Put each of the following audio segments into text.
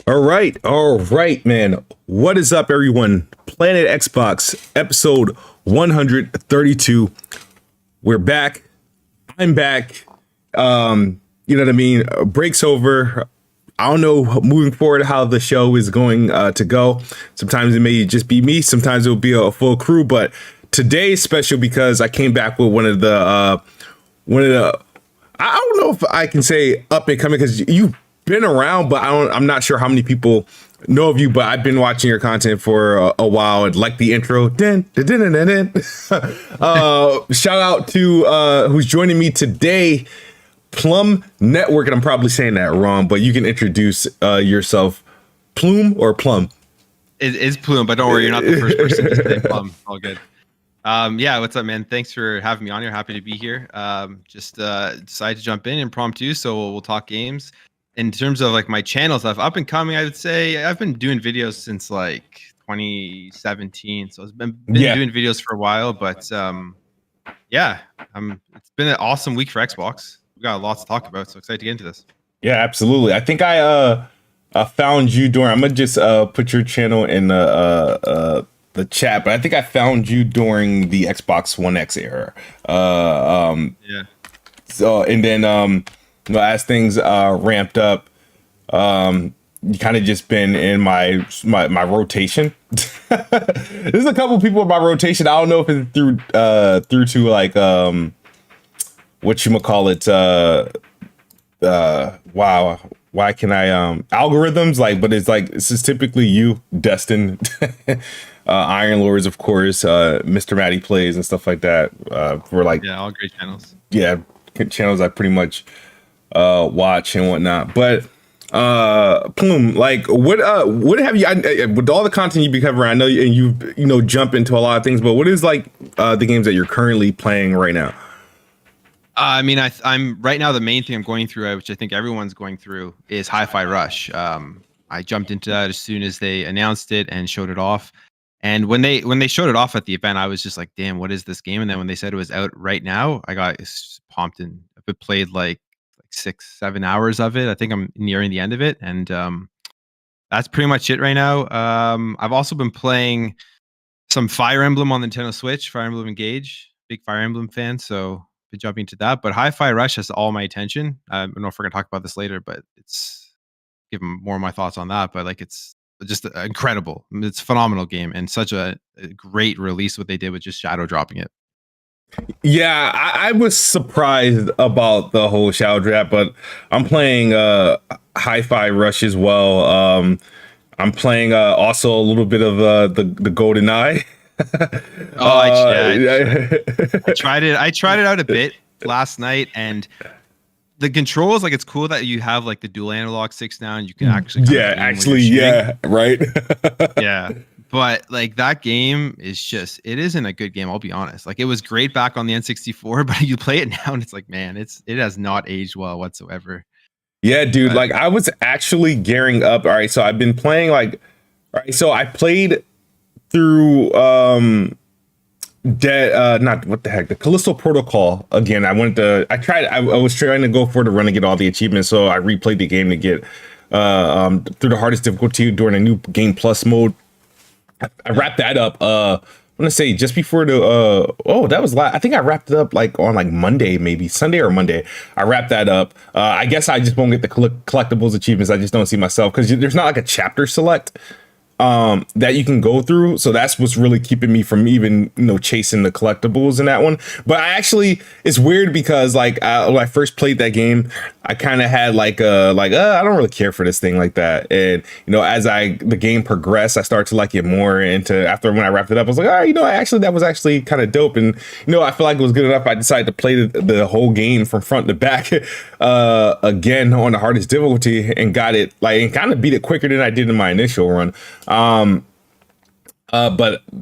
All right, man. What is up, everyone? Planet Xbox, episode 132. We're back. I'm back. You know what I mean? Break's over. I don't know moving forward how the show is going to go. Sometimes it may just be me. Sometimes it will be a full crew. But today is special because I came back with one of the. I don't know if I can say up and coming because you've been around, but I'm not sure how many people know of you. But I've been watching your content for a while and like the intro. Shout out to who's joining me today. Plum Network, and I'm probably saying that wrong, but you can introduce yourself. Plume or Plum? It is Plume, but don't worry, you're not the first person to say Plum. All good. Yeah, what's up, man? Thanks for having me on here. Happy to be here. Just decided to jump in impromptu, so we'll talk games. In terms of like my channel stuff, up and coming, I would say I've been doing videos since like 2017, so I've been doing videos for a while. But yeah, it's been an awesome week for Xbox. We got lots to talk about, so excited to get into this. Yeah, absolutely. I think I found you during. I'm gonna just put your channel in the chat, but I think I found you during the Xbox One X era. Yeah. So and then as things ramped up, you kind of just been in my rotation. There's a couple people in my rotation. I don't know if it's through to like whatchamacallit, wow, why can I algorithms, like, but it's like this is typically you, Destin, Iron Lords, of course, Mr. Matty Plays and stuff like that, for like, yeah, all great channels. Yeah, channels I pretty much watch and whatnot. But Plume, like, what have you, with all the content you've been covering, I know you jump into a lot of things, but what is like the games that you're currently playing right now? I mean, I'm right now, the main thing I'm going through, which I think everyone's going through, is Hi-Fi Rush. I jumped into that as soon as they announced it and showed it off. And when they showed it off at the event, I was just like, damn, what is this game? And then when they said it was out right now, I got pumped and I've played like 6-7 hours of it. I think I'm nearing the end of it. And that's pretty much it right now. I've also been playing some Fire Emblem on Nintendo Switch, Fire Emblem Engage, big Fire Emblem fan. So jumping into that, but Hi-Fi Rush has all my attention. I don't know if we're gonna talk about this later, but it's giving more of my thoughts on that. But like, it's just incredible. It's a phenomenal game and such a great release what they did with just shadow dropping it. Yeah, I was surprised about the whole shadow drop, but I'm playing Hi-Fi Rush as well. I'm playing also a little bit of the Golden Eye. I tried it. I tried it out a bit last night, and the controls, like, it's cool that you have like the dual analog sticks now, and you can actually right. Yeah, but like that game is just, it isn't a good game. I'll be honest. Like, it was great back on the N64, but you play it now, and it's like, man, it has not aged well whatsoever. Yeah, dude. Like, I was actually gearing up. All right, so I've been playing like, all right, so I played through the Callisto Protocol again. I was trying to go for the run to get all the achievements, so I replayed the game to get through the hardest difficulty during a new game plus mode. I wrapped that up I'm gonna say just before the I think I wrapped it up like on like Monday, maybe Sunday or Monday. I wrapped that up. I guess I just won't get the collectibles achievements. I just don't see myself, because there's not like a chapter select that you can go through, so that's what's really keeping me from even chasing the collectibles in that one. But it's weird because like when I first played that game, I kind of had I don't really care for this thing like that, and as the game progressed, I started to like it more. After when I wrapped it up, I was like, all right, that was actually kind of dope, and I feel like it was good enough. I decided to play the whole game from front to back again on the hardest difficulty, and got it and kind of beat it quicker than I did in my initial run. But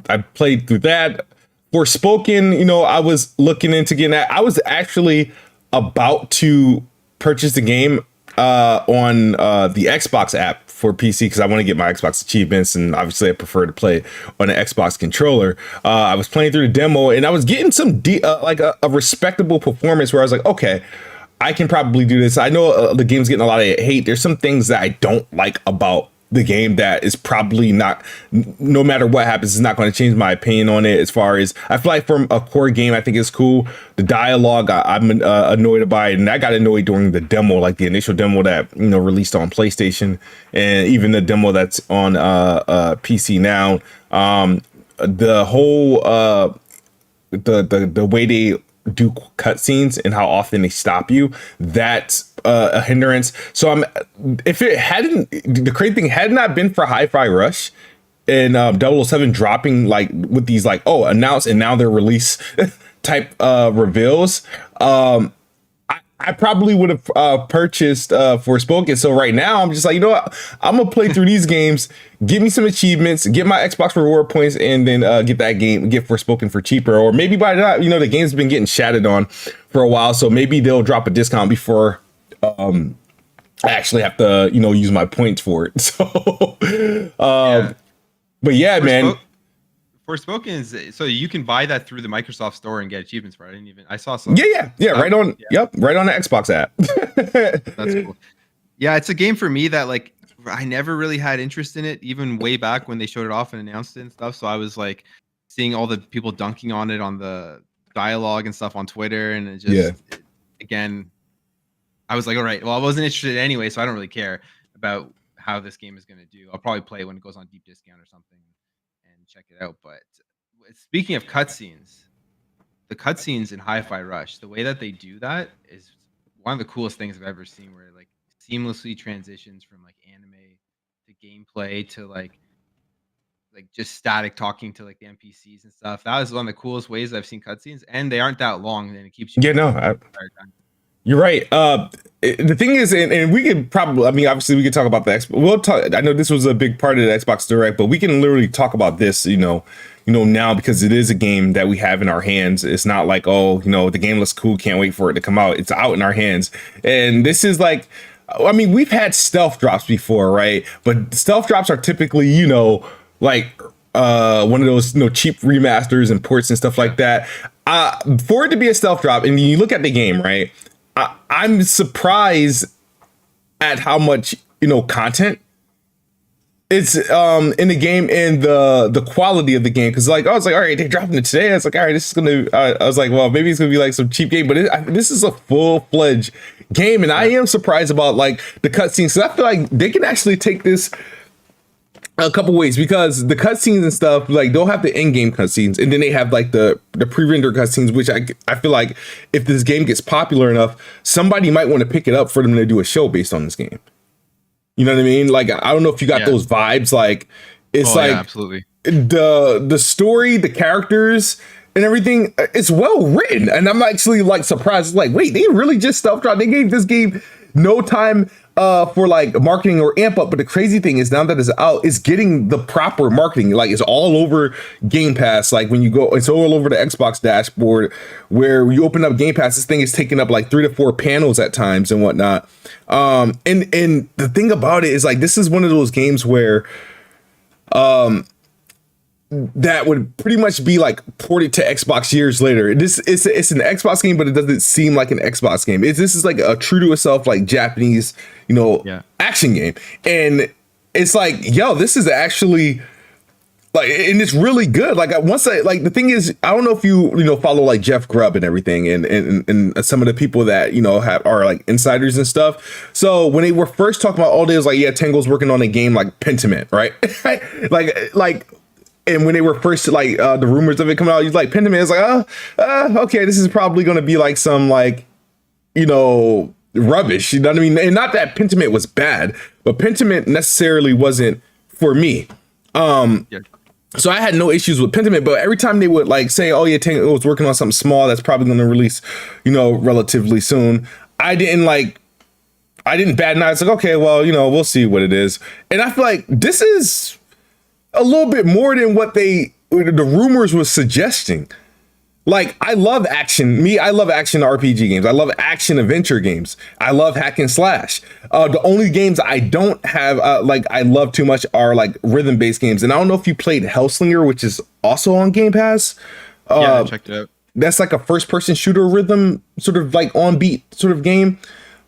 I played through that. Forspoken, I was looking into getting that. I was actually about to purchase the game on the Xbox app for PC, because I want to get my Xbox achievements, and obviously I prefer to play on an Xbox controller. I was playing through the demo, and I was getting some a respectable performance where I was like, okay, I can probably do this. I know the game's getting a lot of hate. There's some things that I don't like about the game that is probably not, no matter what happens, is not going to change my opinion on it. As far as I feel like from a core game, I think it's cool. The dialogue, I'm annoyed by it, and I got annoyed during the demo, like the initial demo that released on PlayStation, and even the demo that's on PC now. The whole the way they do cutscenes and how often they stop you, that's a hindrance. So if it hadn't, the crazy thing had not been for Hi-Fi Rush and 007 dropping like with these like, oh, announced and now they're release type reveals, I probably would have purchased Forspoken. So right now I'm just like, you know what, I'm gonna play through these games, give me some achievements, get my Xbox reward points, and then get Forspoken for cheaper. Or maybe by that, the game's been getting shattered on for a while, so maybe they'll drop a discount before I actually have to use my points for it. So but yeah, man. Forspoken is, so you can buy that through the Microsoft Store and get achievements for it. I saw some. Yeah. Right on. Yeah. Yep. Right on the Xbox app. That's cool. Yeah. It's a game for me that like, I never really had interest in it, even way back when they showed it off and announced it and stuff. So I was like seeing all the people dunking on it on the dialogue and stuff on Twitter. And it just, again, I was like, all right, well, I wasn't interested anyway, so I don't really care about how this game is going to do. I'll probably play it when it goes on deep discount or something and check it out. But speaking of cutscenes, the cutscenes in Hi-Fi Rush, the way that they do that is one of the coolest things I've ever seen, where it like seamlessly transitions from like anime to gameplay to like just static talking to like the NPCs and stuff. That was one of the coolest ways I've seen cutscenes, and they aren't that long, and it keeps you. Yeah, no, you're right. The thing is, and we could probably, I mean, obviously we could talk about the Xbox. We'll talk. I know this was a big part of the Xbox Direct, but we can literally talk about this, now, because it is a game that we have in our hands. It's not like, oh, the game looks cool, can't wait for it to come out. It's out in our hands. And this is like, I mean, we've had stealth drops before, right? But stealth drops are typically, like one of those cheap remasters and ports and stuff like that. For it to be a stealth drop, and you look at the game, right? I'm surprised at how much content it's in the game, and the quality of the game. Because like I was like, all right, they're dropping it today. I was like, all right, this is gonna. I was like, well, maybe it's gonna be like some cheap game, but this is a full-fledged game, and I am surprised about like the cutscenes. So I feel like they can actually take this a couple ways, because the cutscenes and stuff, like they'll have the in-game cutscenes, and then they have like the pre-rendered cutscenes, which I feel like if this game gets popular enough, somebody might want to pick it up for them to do a show based on this game. You know what I mean? Like, I don't know if you got those vibes. Like, it's absolutely the story, the characters, and everything. It's well written, and I'm actually like surprised. Like, wait, they really just stealth dropped. They gave this game no time for like marketing or amp up. But the crazy thing is, now that it's out, it's getting the proper marketing. Like, it's all over Game Pass. Like, when you go, it's all over the Xbox dashboard, where you open up Game Pass, this thing is taking up like 3 to 4 panels at times and whatnot. And the thing about it is, like, this is one of those games where that would pretty much be like ported to Xbox years later. It's an Xbox game, but it doesn't seem like an Xbox game. This is like a true to itself, like Japanese, action game. And it's like, yo, this is actually like, and it's really good. Like, the thing is, I don't know if you follow like Jeff Grubb and everything, and some of the people that are like insiders and stuff. So when they were first talking about all day, it was like, yeah, Tango's working on a game like Pentiment, right? like. And when they were first like the rumors of it coming out, he's like, Pentiment is like, okay, this is probably going to be like some like, rubbish. You know what I mean? And not that Pentiment was bad, but Pentiment necessarily wasn't for me. So I had no issues with Pentiment, but every time they would like say, oh yeah, Tango was working on something small that's probably going to release, relatively soon, I didn't bat an eye. It's like, okay, well, we'll see what it is. And I feel like this is a little bit more than what the rumors was suggesting. Like, I love action. I love action RPG games. I love action adventure games. I love hack and slash. The only games I don't have, I love too much are like rhythm based games. And I don't know if you played Hellslinger, which is also on Game Pass. I checked it out. That's like a first person shooter rhythm, sort of like on beat sort of game.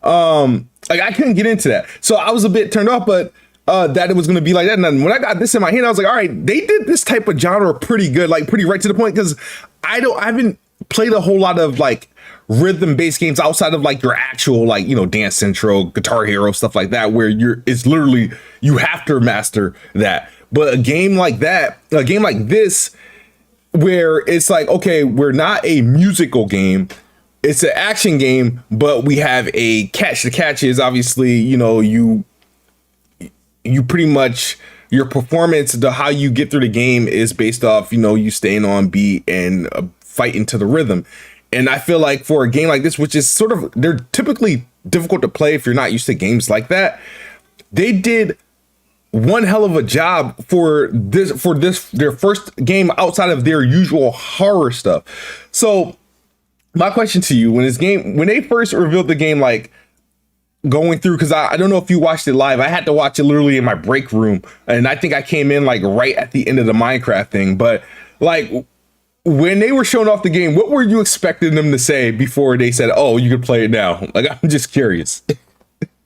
Like, I couldn't get into that. So I was a bit turned off, but that it was going to be like that. And then when I got this in my hand, I was like, all right, they did this type of genre pretty good, like pretty right to the point. Because I haven't played a whole lot of like rhythm-based games outside of like your actual like, you know, Dance Central, Guitar Hero, stuff like that, where it's literally you have to master that. But a game like that, a game like this, where it's like, okay, we're not a musical game, it's an action game, but we have a catch. The catch is obviously, you know, you pretty much, your performance, how you get through the game is based off, you know, you staying on beat and fighting to the rhythm. And I feel like for a game like this, which is sort of, they're typically difficult to play if you're not used to games like that, they did one hell of a job for this their first game outside of their usual horror stuff. So my question to you, when they first revealed the game, like going through, because I don't know if you watched it live, I had to watch it literally in my break room, and I think I came in like right at the end of the Minecraft thing, but like when they were showing off the game, what were you expecting them to say before they said, oh, you can play it now? Like, I'm just curious.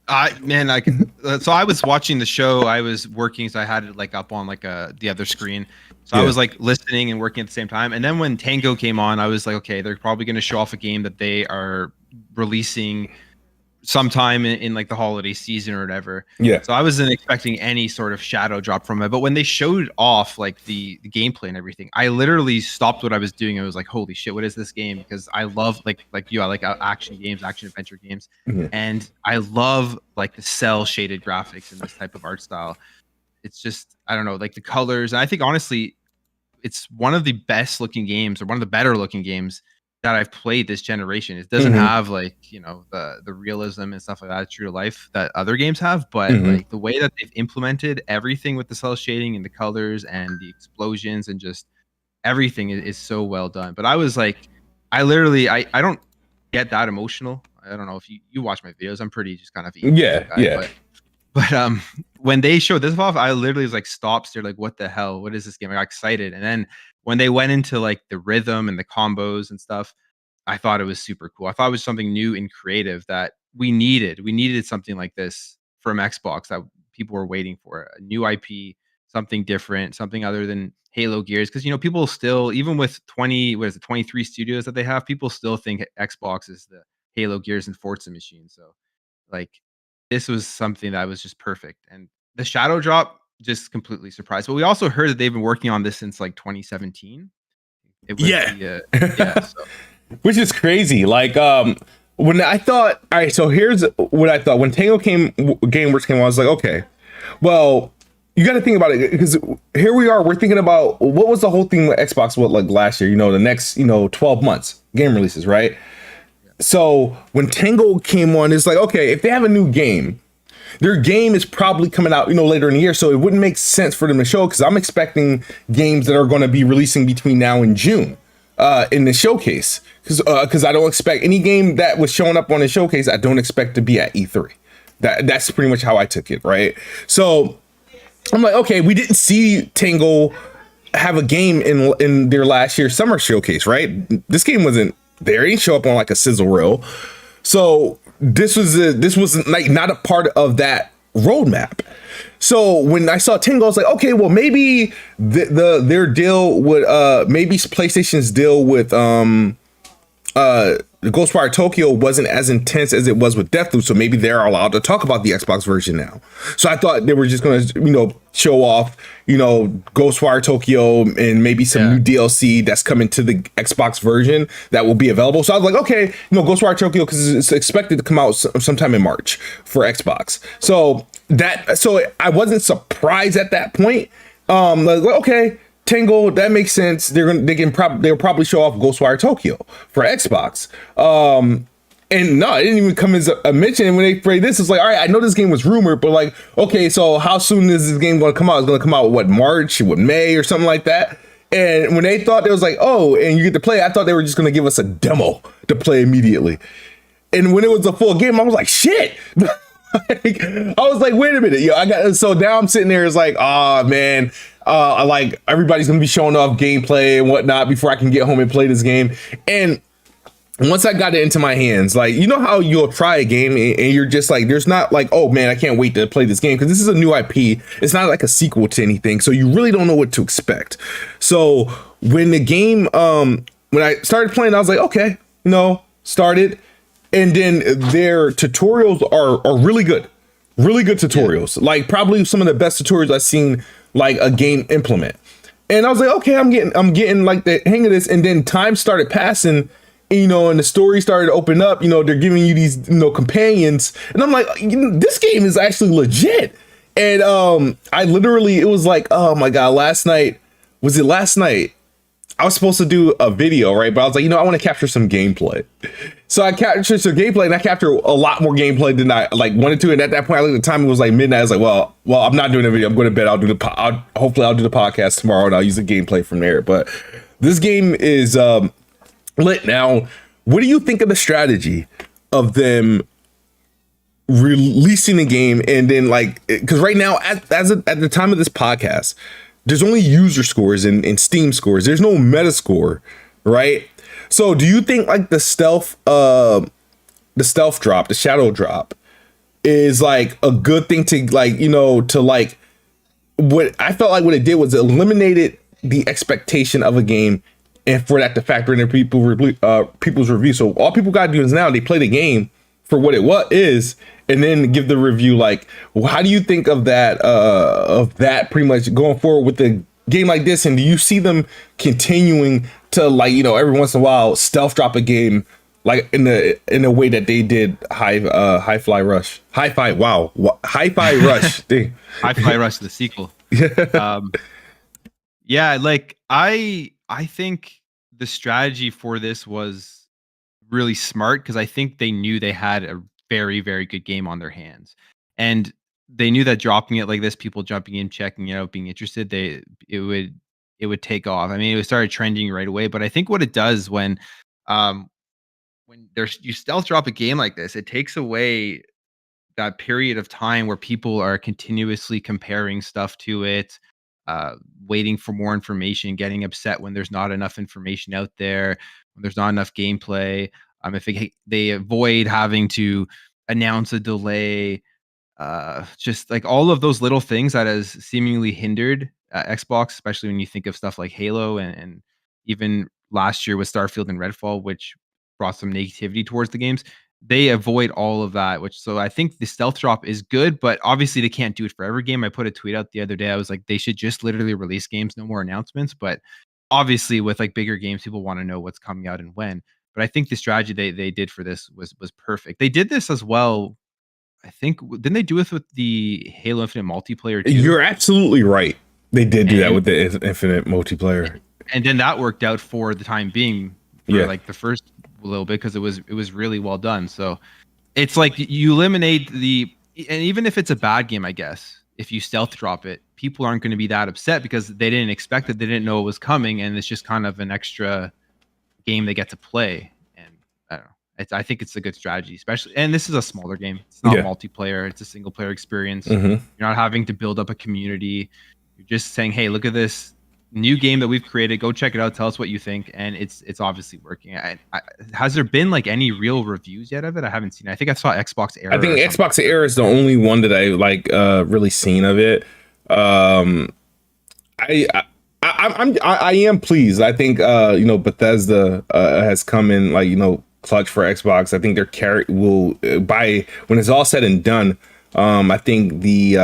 So I was watching the show. I was working, so I had it like up on like the other screen. So I was like listening and working at the same time. And then when Tango came on, I was like, okay, they're probably going to show off a game that they are releasing sometime in like the holiday season or whatever. Yeah. So I wasn't expecting any sort of shadow drop from it. But when they showed off like the gameplay and everything, I literally stopped what I was doing. I was like, holy shit, what is this game? Because I love like you, I like action games, action adventure games. Mm-hmm. And I love like the cell shaded graphics and this type of art style. It's just, I don't know, like the colors. And I think honestly, it's one of the best looking games, or one of the better looking games that I've played this generation. It doesn't have like, you know, the realism and stuff like that, true to life, that other games have, but like the way that they've implemented everything with the cell shading and the colors and the explosions and just everything is so well done. But I was like, I don't get that emotional. I don't know if you watch my videos. I'm pretty just kind of guy, but when they showed this off, I literally was like, stop, stare, like, what the hell? What is this game? I got excited. And then when they went into like the rhythm and the combos and stuff, I thought it was super cool. I thought it was something new and creative that we needed. We needed something like this from Xbox that people were waiting for. A new IP, something different, something other than Halo Gears. Because, you know, people still, even with 23 studios that they have, people still think Xbox is the Halo Gears and Forza machine. So like, this was something that was just perfect. And the shadow drop just completely surprised. But we also heard that they've been working on this since like 2017. So. Which is crazy. Like when I thought, all right, so here's what I thought. When Tango Gameworks came on, I was like, okay, well, you got to think about it, because here we are, we're thinking about what was the whole thing with Xbox, like last year, you know, the next, 12 months game releases, right? So when Tango came on, it's like, okay, if they have a new game, their game is probably coming out, later in the year. So it wouldn't make sense for them to show, because I'm expecting games that are going to be releasing between now and June in the showcase. Because I don't expect any game that was showing up on the showcase, I don't expect to be at E3. That's pretty much how I took it, right? So I'm like, okay, we didn't see Tango have a game in their last year's summer showcase, right? This game wasn't there. It didn't show up on like a sizzle reel. So this was like not a part of that roadmap. So when I saw Tango, I was like, okay, well, maybe their deal with maybe PlayStation's deal with Ghostwire Tokyo wasn't as intense as it was with Deathloop, so maybe they're allowed to talk about the Xbox version now. So I thought they were just gonna, show off, Ghostwire Tokyo and maybe some new DLC that's coming to the Xbox version that will be available. So I was like, okay, Ghostwire Tokyo, because it's expected to come out sometime in March for Xbox. So I wasn't surprised at that point. Like, okay, Tango, that makes sense. They'll probably show off Ghostwire Tokyo for Xbox. And no, it didn't even come as a mention. And when they played this, it's like, all right, I know this game was rumored, but like, okay, so how soon is this game going to come out? It's going to come out March, May, or something like that. And when they thought, it was like, oh, and you get to play, I thought they were just going to give us a demo to play immediately. And when it was a full game, I was like, shit. I was like, wait a minute, so now I'm sitting there, it's like, oh man, like everybody's gonna be showing off gameplay and whatnot before I can get home and play this game. And once I got it into my hands, like, you know how you'll try a game and you're just like, there's not like, oh man, I can't wait to play this game because this is a new IP. It's not like a sequel to anything, so you really don't know what to expect. So when the game, when I started playing, I was like, okay, started, and then their tutorials are really good, tutorials. Yeah. Like probably some of the best tutorials I've seen like a game implement. And I was like, okay, I'm getting like the hang of this, and then time started passing. And the story started to open up, they're giving you these, companions. And I'm like, this game is actually legit. And I literally, it was like, oh my God, last night? I was supposed to do a video, right? But I was like, I want to capture some gameplay. So I captured some gameplay, and I captured a lot more gameplay than I like wanted to. And at that point, I looked at the time, it was like midnight. I was like, well, I'm not doing a video. I'm going to bed. Hopefully I'll do the podcast tomorrow, and I'll use the gameplay from there. But this game is, lit. Now, what do you think of the strategy of them releasing the game and then because right now at the time of this podcast, there's only user scores and Steam scores. There's no meta score, right? So do you think like the stealth drop, the shadow drop is like a good thing to what I felt like what it did was it eliminated the expectation of a game, and for that to factor in people's review. So all people got to do is now they play the game for what it is, and then give the review. Like, how do you think of that? Pretty much going forward with the game like this, and do you see them continuing to every once in a while stealth drop a game like in a way that they did Hi-Fi Rush, Hi-Fi Rush, thing. Hi-Fi Rush, the sequel. Yeah, like I think the strategy for this was really smart because I think they knew they had a very, very good game on their hands. And they knew that dropping it like this, people jumping in, checking it out, being interested, it would take off. I mean, it started trending right away. But I think what it does when you stealth drop a game like this, it takes away that period of time where people are continuously comparing stuff to it, waiting for more information, getting upset when there's not enough information out there, when there's not enough gameplay. If they avoid having to announce a delay, just like all of those little things that has seemingly hindered Xbox, especially when you think of stuff like Halo and even last year with Starfield and Redfall, which brought some negativity towards the games. They avoid all of that, so I think the stealth drop is good, but obviously they can't do it for every game. I put a tweet out the other day. I was like, they should just literally release games, no more announcements. But obviously with like bigger games, people want to know what's coming out and when. But I think the strategy they did for this was perfect. They did this as well. I think, didn't they do this with the Halo Infinite multiplayer too? You're absolutely right. They did do that with the Infinite multiplayer. And then that worked out for the time being for like the first little bit because it was really well done. So it's like you eliminate and even if it's a bad game, I guess if you stealth drop it, people aren't going to be that upset because they didn't expect it, they didn't know it was coming, and it's just kind of an extra game they get to play. And I don't know, I think it's a good strategy, especially, and this is a smaller game. It's not multiplayer, it's a single player experience. You're not having to build up a community. You're just saying, hey, look at this new game that we've created, go check it out, tell us what you think. And it's obviously working. Has there been like any real reviews yet of it? I haven't seen it. I think I saw Xbox Error. I think Xbox Error is the only one that I like really seen of it. I am pleased. I think Bethesda has come in clutch for Xbox. I think their carrot will by when it's all said and done. I think the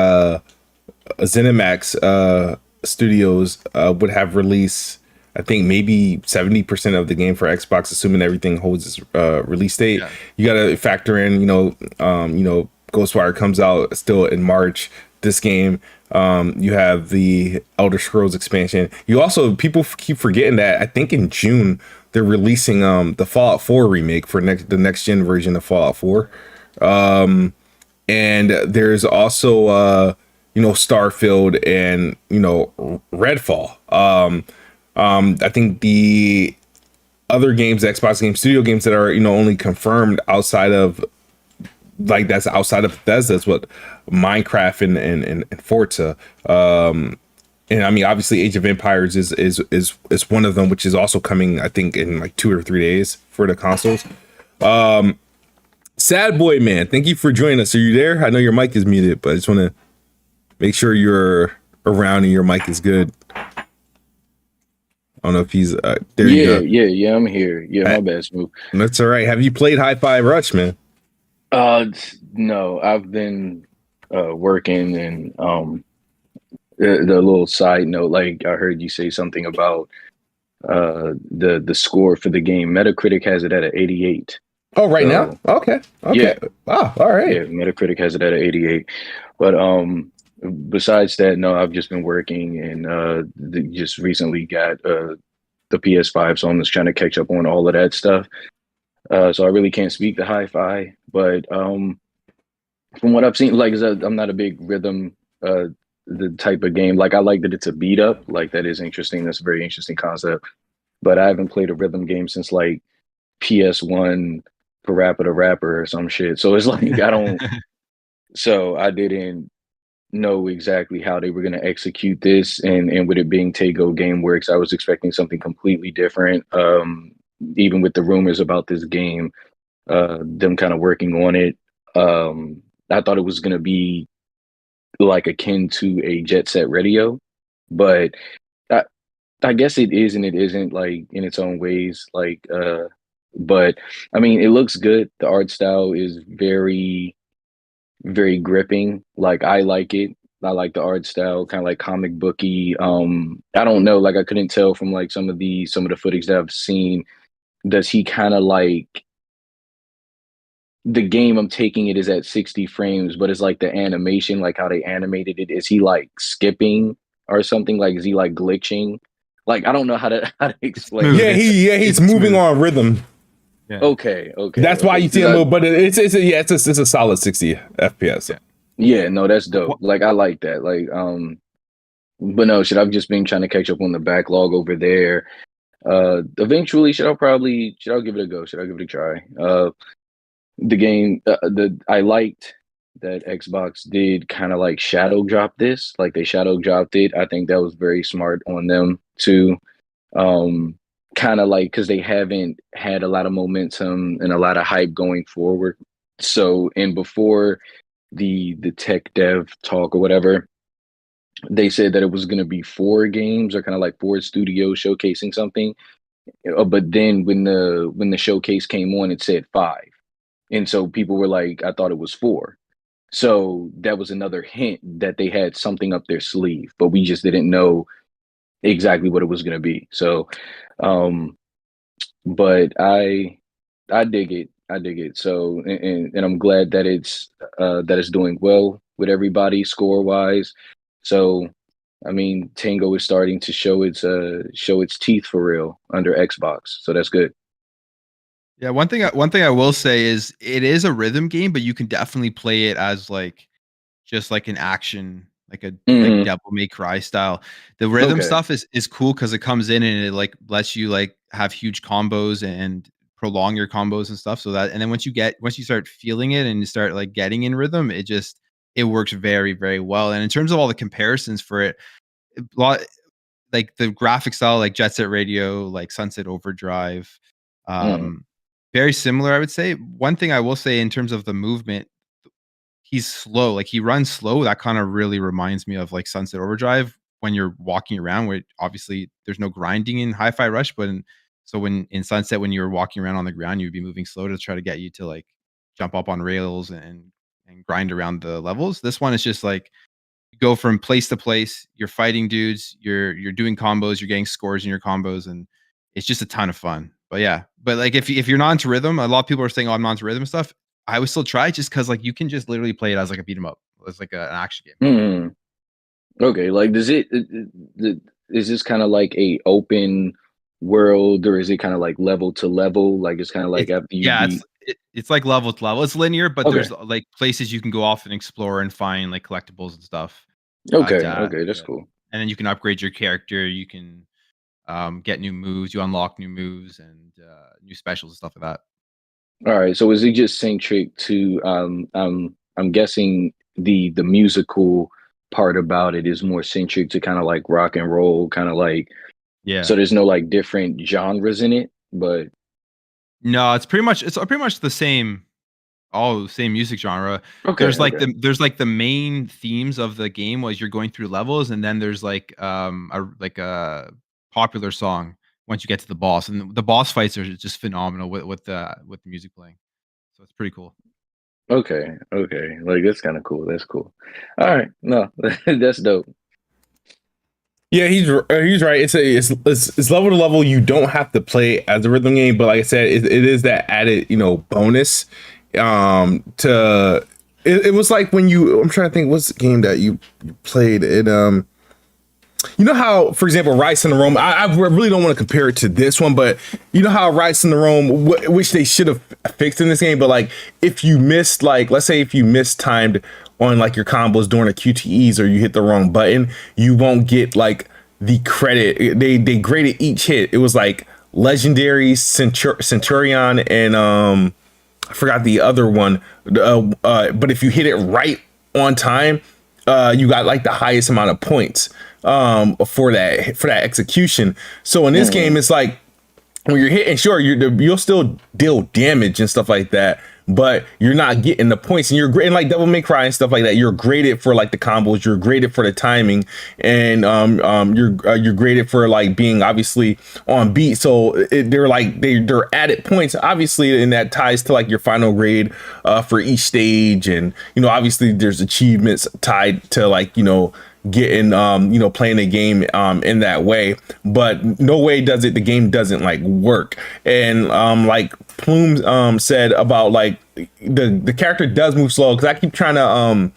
ZeniMax Studios would have released, I think maybe 70% of the game for Xbox, assuming everything holds its release date. Yeah. You got to factor in, Ghostwire comes out still in March. This game, you have the Elder Scrolls expansion. You also, people keep forgetting that I think in June they're releasing the Fallout 4 remake for the next gen version of Fallout 4. And there's also Starfield and Redfall. I think the other games, Xbox game studio games that are only confirmed outside of outside of Bethesda is what Minecraft and Forza. And I mean, obviously, Age of Empires is one of them, which is also coming, I think, in like 2 or 3 days for the consoles. Sad Boy Man, thank you for joining us. Are you there? I know your mic is muted, but I just want to make sure you're around and your mic is good. I don't know if he's there. You go. Yeah. I'm here. Yeah, my bad, Smooth. That's all right. Have you played Hi-Fi Rush, man? No, I've been working, and the little side note, like I heard you say something about the score for the game. Metacritic has it at an 88. Oh, right now? Okay. Yeah. Wow. All right. Yeah, Metacritic has it at an 88. But besides that, no, I've just been working, and just recently got the PS5, so I'm just trying to catch up on all of that stuff. So I really can't speak to Hi-Fi, but from what I've seen, like I'm not a big rhythm the type of game. Like I like that it's a beat up. Like that is interesting. That's a very interesting concept. But I haven't played a rhythm game since like PS1 Parappa the Rapper or some shit. So it's like I don't. So I didn't know exactly how they were going to execute this, and with it being Tango Gameworks, I was expecting something completely different. Even with the rumors about this game, them kind of working on it, I thought it was going to be like akin to a Jet Set Radio, but I guess it is and it isn't, like in its own ways. Like, but I mean, it looks good. The art style is very, very gripping. Like I like it. I like the art style, kind of like comic booky. I don't know, like I couldn't tell from like some of the footage that I've seen. Does he kind of like the game? I'm taking it is at 60 frames, but it's like the animation, like how they animated it. Is he like skipping or something? Like is he like glitching? Like I don't know how to explain. He's moving smooth. on rhythm. Yeah. Okay. That's why you see a little, but it's a solid 60 FPS. Yeah, no, that's dope. Like I like that. Like but no, I've just been trying to catch up on the backlog over there. Eventually, I'll give it a go. I'll give it a try. The game, I liked that Xbox did kind of like shadow drop this. Like they shadow dropped it. I think that was very smart on them too. Kind of like because they haven't had a lot of momentum and a lot of hype going forward. So, and before the tech dev talk or whatever, they said that it was going to be 4 games or kind of like 4 studios showcasing something. But then when the showcase came on, it said 5. And so people were like, I thought it was 4. So that was another hint that they had something up their sleeve, but we just didn't know exactly what it was going to be. So, but I dig it. I dig it. So, and I'm glad that it's doing well with everybody score wise. So, I mean, Tango is starting to show its teeth for real under Xbox. So that's good. Yeah, one thing I will say is it is a rhythm game, but you can definitely play it as like just like an action, like a like Devil May Cry style. The rhythm stuff is cool because it comes in and it like lets you like have huge combos and prolong your combos and stuff. So that, and then once you start feeling it and you start like getting in rhythm, it works very, very well. And in terms of all the comparisons for it, like the graphic style, like Jet Set Radio, like Sunset Overdrive, very similar, I would say. One thing I will say in terms of the movement, he's slow. Like he runs slow. That kind of really reminds me of like Sunset Overdrive when you're walking around, where obviously there's no grinding in Hi-Fi Rush, but when in Sunset, when you were walking around on the ground, you'd be moving slow to try to get you to like jump up on rails and grind around the levels. This one is just like you go from place to place, you're fighting dudes, you're doing combos, you're getting scores in your combos, and it's just a ton of fun. But yeah, but like if you're not into rhythm, a lot of people are saying, "Oh, I'm not into rhythm stuff." I would still try just because like you can just literally play it as like a beat 'em up, as like an action game. Okay, like is this kind of like a open world, or is it kind of like level to level? Like it's kind of like after you beat. It's like level to level. It's linear, but there's like places you can go off and explore and find like collectibles and stuff. Okay, that's cool. And then you can upgrade your character. You can get new moves. You unlock new moves and new specials and stuff like that. All right. So is it just centric to I'm guessing the musical part about it is more centric to kind of like rock and roll, kind of like, Yeah. so there's no like different genres in it, but No, it's pretty much the same, all the same music genre. okay, There's like the main themes of the game as you're going through levels, and then there's like a popular song once you get to the boss, and the boss fights are just phenomenal with the music playing. So it's pretty cool. okay, like that's kind of cool. That's cool. All right, no, that's dope. Yeah, he's right. It's level to level. You don't have to play as a rhythm game, but like I said, it is that added bonus. To it was like when I'm trying to think what's the game that you played it. You know how, for example, Rise in the Rome. I really don't want to compare it to this one, but you know how Rise in the Rome, which they should have fixed in this game, but like if you missed, like let's say if you mistimed on like your combos during the QTEs or you hit the wrong button, you won't get like the credit. They graded each hit. It was like Legendary, Centurion, and I forgot the other one. But if you hit it right on time, you got like the highest amount of points for that execution. So in this game, it's like when you're hitting, sure, you'll still deal damage and stuff like that, but you're not getting the points. And you're great, like Devil May Cry and stuff like that. You're graded for like the combos. You're graded for the timing, and you're graded for like being obviously on beat. So they're added points, obviously, and that ties to like your final grade for each stage. And obviously there's achievements tied to like getting playing the game in that way, but no way does it, the game doesn't like work. And like Plume said about like the character does move slow, because I keep trying to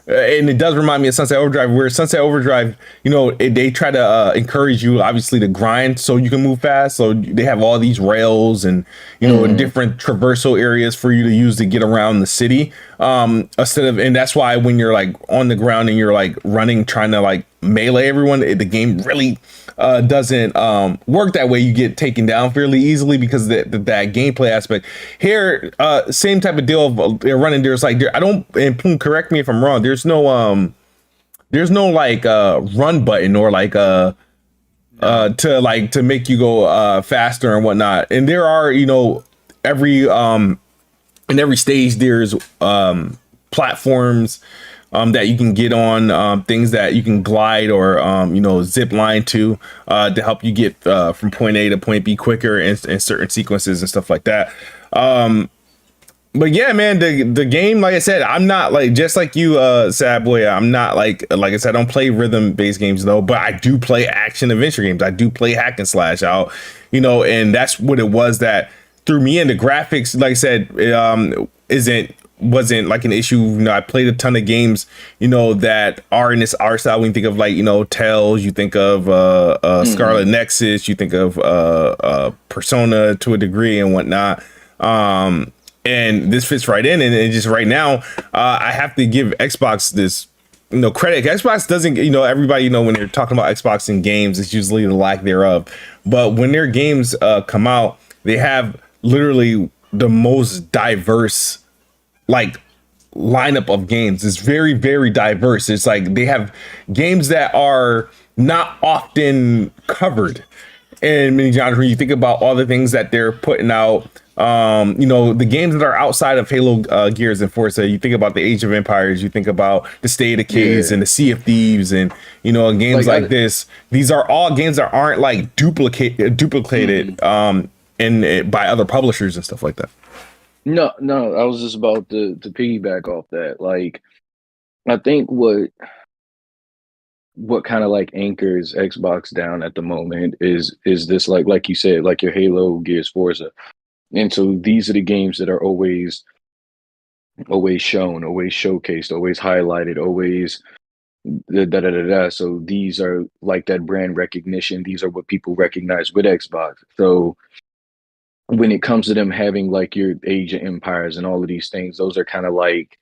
and it does remind me of Sunset Overdrive, where Sunset Overdrive, they try to encourage you obviously to grind so you can move fast. So they have all these rails and different traversal areas for you to use to get around the city. And that's why when you're like on the ground and you're like running, trying to like melee everyone, the game really doesn't work that way. You get taken down fairly easily because that gameplay aspect. Here, same type of deal of running. There's like I don't, and Plume, correct me if I'm wrong, there's no like run button or like to make you go faster and whatnot. And there are every in every stage there's platforms that you can get on, things that you can glide or zip line to help you get from point A to point B quicker in certain sequences and stuff like that. But yeah, man, the game, like I said, I'm not like, just like you, Sad Boy, I'm not like I said, I don't play rhythm based games though, but I do play action adventure games. I do play hack and slash out, and that's what it was that threw me in. The graphics, like I said, wasn't like an issue. I played a ton of games, that are in this art style. When you think of like, Tales, you think of Scarlet Nexus, you think of Persona to a degree and whatnot. And this fits right in. And just right now, I have to give Xbox this credit. Xbox doesn't, everybody, when they're talking about Xbox and games, it's usually the lack thereof. But when their games come out, they have literally the most diverse like lineup of games. It's very, very diverse. It's like they have games that are not often covered in many genres. When you think about all the things that they're putting out, the games that are outside of Halo, Gears, and Forza, you think about the Age of Empires, you think about the State of Decay and the Sea of Thieves, and games like this. These are all games that aren't like duplicated by other publishers and stuff like that. No, I was just about to piggyback off that. Like, I think what kind of like anchors Xbox down at the moment is this like you said, like your Halo, Gears, Forza. And so these are the games that are always shown, always showcased, always highlighted, always da. So these are like that brand recognition. These are what people recognize with Xbox. So when it comes to them having like your Age of Empires and all of these things, those are kind of like,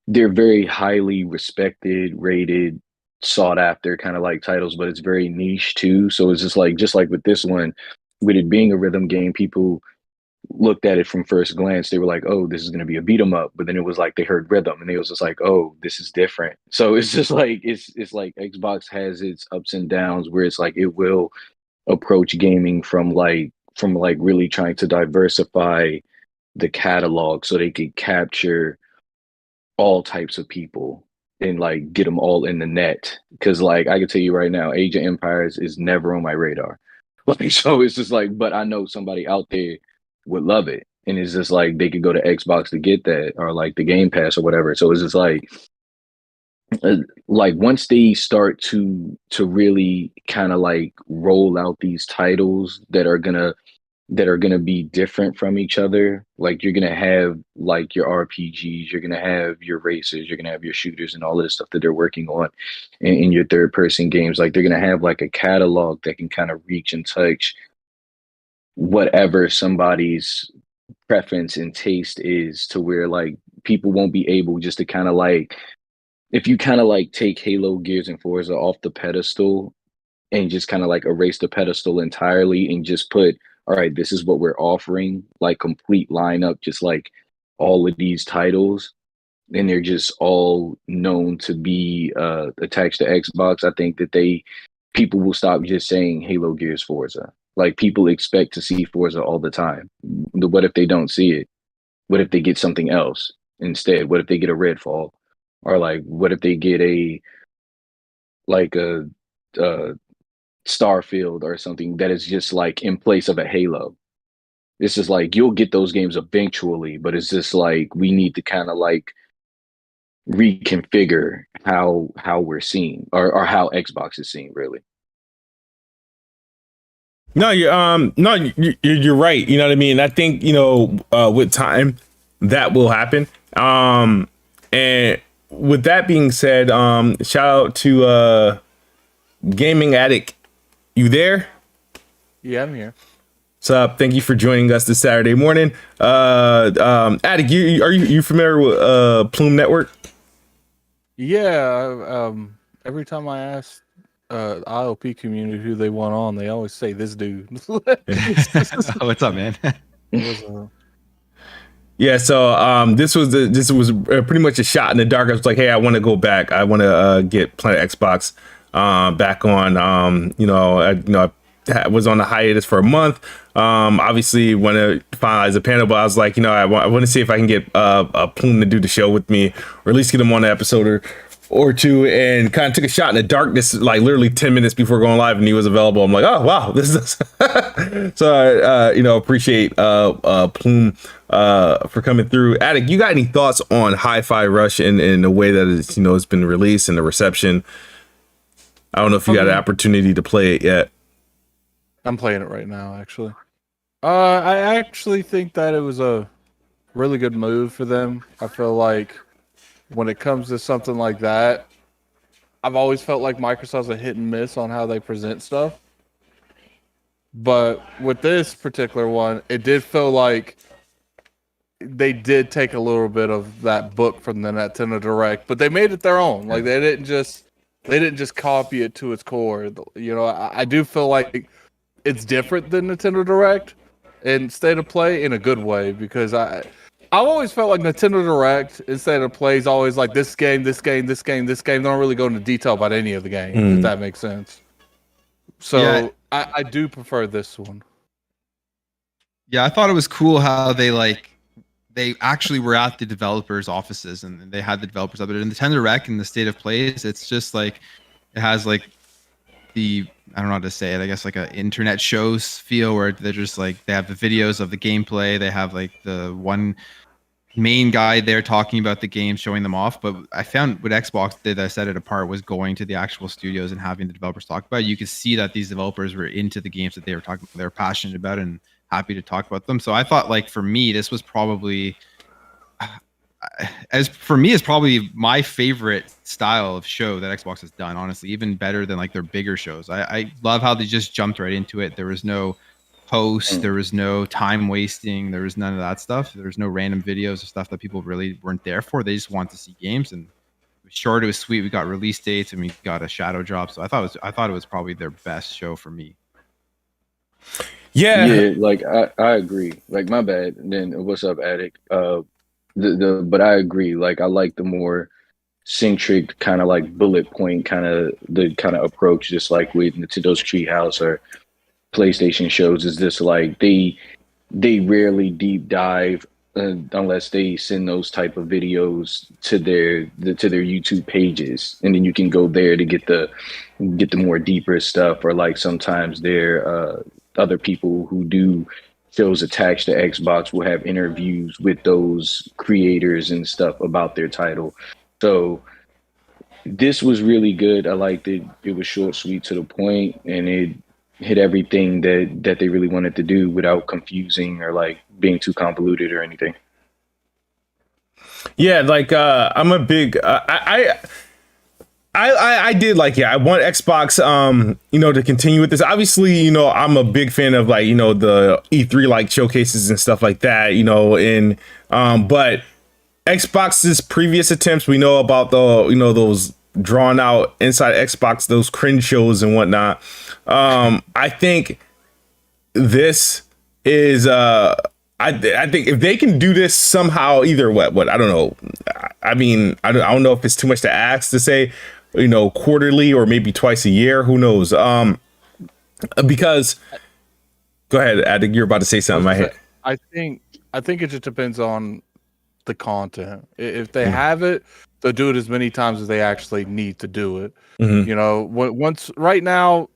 they're very highly respected, rated, sought after kind of like titles, but it's very niche too. So it's just like with this one, with it being a rhythm game, people looked at it from first glance, they were like, "Oh, this is going to be a beat 'em up," but then it was like they heard rhythm, and they was just like, "Oh, this is different." So it's just like it's like Xbox has its ups and downs, where it's like it will approach gaming from really trying to diversify the catalog so they could capture all types of people and like get them all in the net. Because like I can tell you right now, Age of Empires is never on my radar. Like so, it's just like, but I know somebody out there would love it, and it's just like they could go to Xbox to get that, or like the Game Pass or whatever. So it's just like once they start to really kind of like roll out these titles that are gonna be different from each other. Like you're gonna have like your RPGs, you're gonna have your racers, you're gonna have your shooters, and all of the stuff that they're working on in your third person games. Like they're gonna have like a catalog that can kind of reach and touch whatever somebody's preference and taste is, to where like people won't be able just to kind of like, if you kind of like take Halo, Gears, and Forza off the pedestal and just kind of like erase the pedestal entirely and just put, all right, this is what we're offering, like complete lineup, just like all of these titles, and they're just all known to be attached to Xbox. I think that people will stop just saying Halo, Gears, Forza. Like people expect to see Forza all the time. What if they don't see it? What if they get something else instead? What if they get a Redfall? Or like, what if they get a Starfield or something that is just like in place of a Halo? It's just like you'll get those games eventually, but it's just like we need to kind of like reconfigure how we're seeing, or how Xbox is seeing, really. No, you're right. You know what I mean? I think, with time that will happen. And with that being said, shout out to Gaming Addict. You there? Yeah, I'm here. What's up? Thank you for joining us this Saturday morning. Addict, are you familiar with Plume Network? Yeah, every time I ask IOP community who they want on, they always say this dude. What's up, man? Yeah, so this was pretty much a shot in the dark. I was like, hey, I want to go back. I want to get Planet Xbox back on. I was on a hiatus for a month. Obviously, want to finalize the panel, but I was like, I want to see if I can get a Plume to do the show with me, or at least get him on an episode or two, and kind of took a shot in the darkness, like literally 10 minutes before going live, and he was available. I'm like, oh wow, this is so I appreciate Plume for coming through. Addict, you got any thoughts on Hi-Fi Rush in the way that it's been released and the reception? I don't know if you got an opportunity to play it yet. I'm playing it right now, actually. I actually think that it was a really good move for them. I feel like when it comes to something like that, I've always felt like Microsoft's a hit and miss on how they present stuff. But with this particular one, it did feel like they did take a little bit of that book from the Nintendo Direct, but they made it their own. Like they didn't just copy it to its core. I do feel like it's different than Nintendo Direct and State of Play in a good way, because I've always felt like Nintendo Direct and State of Play is always like this game. They don't really go into detail about any of the games, if that makes sense. So yeah. I do prefer this one. Yeah, I thought it was cool how they actually were at the developers' offices and they had the developers up there. In the Nintendo Direct and the State of Plays, it's just like it has like I don't know how to say it. I guess like a internet shows feel, where they're just like they have the videos of the gameplay. They have like the one main guy there talking about the game, showing them off. But I found what Xbox did that set it apart was going to the actual studios and having the developers talk about it. You could see that these developers were into the games that they were passionate about and happy to talk about them. So I thought, like, for me, this was probably is probably my favorite style of show that Xbox has done, honestly, even better than like their bigger shows. I love how they just jumped right into it. There was no post, there was no time wasting, there was none of that stuff. There was no random videos or stuff that people really weren't there for. They just wanted to see games, and it was short, it was sweet. We got release dates and we got a shadow drop. So I thought it was probably their best show for me. Yeah, like I agree. Like my bad. And then what's up, Addict? But I agree. Like I like the more centric kind of like bullet point kind of the kind of approach, just like with Nintendo's Treehouse or PlayStation shows. Is just like they rarely deep dive unless they send those type of videos to their YouTube pages, and then you can go there to get the more deeper stuff. Or like sometimes there other people who do shows attached to Xbox will have interviews with those creators and stuff about their title. So this was really good. I liked it. It was short, sweet, to the point, and it hit everything that they really wanted to do without confusing or like being too convoluted or anything. Yeah, like I'm a big I did like, yeah, I want Xbox to continue with this. Obviously, I'm a big fan of like, the E3 like showcases and stuff like that, and but Xbox's previous attempts, we know about those drawn out inside Xbox, those cringe shows and whatnot. I think this is I think if they can do this somehow, either what I don't know. I mean, I don't know if it's too much to ask to say, quarterly or maybe twice a year. Who knows? Because go ahead, Addict, you're about to say something. I think it just depends on the content. If they have it, they'll do it as many times as they actually need to do it. Once right now,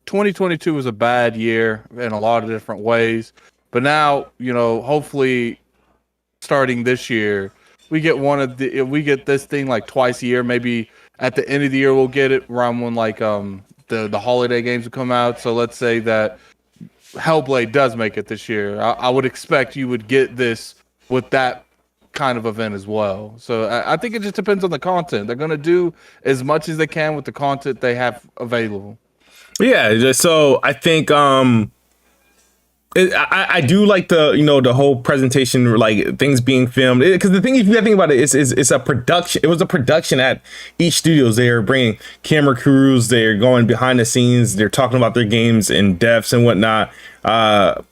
2022 was a bad year in a lot of different ways. But now, hopefully starting this year, we get this thing like twice a year. Maybe at the end of the year we'll get it around when like the holiday games will come out. So let's say that Hellblade does make it this year. I would expect you would get this with that kind of event as well. So I think it just depends on the content. They're going to do as much as they can with the content they have available. Yeah, so I think I do like the whole presentation, like things being filmed, because the thing, if you think about it, it's a production. It was a production at each studios. They're bringing camera crews, they're going behind the scenes, they're talking about their games in depths and whatnot, and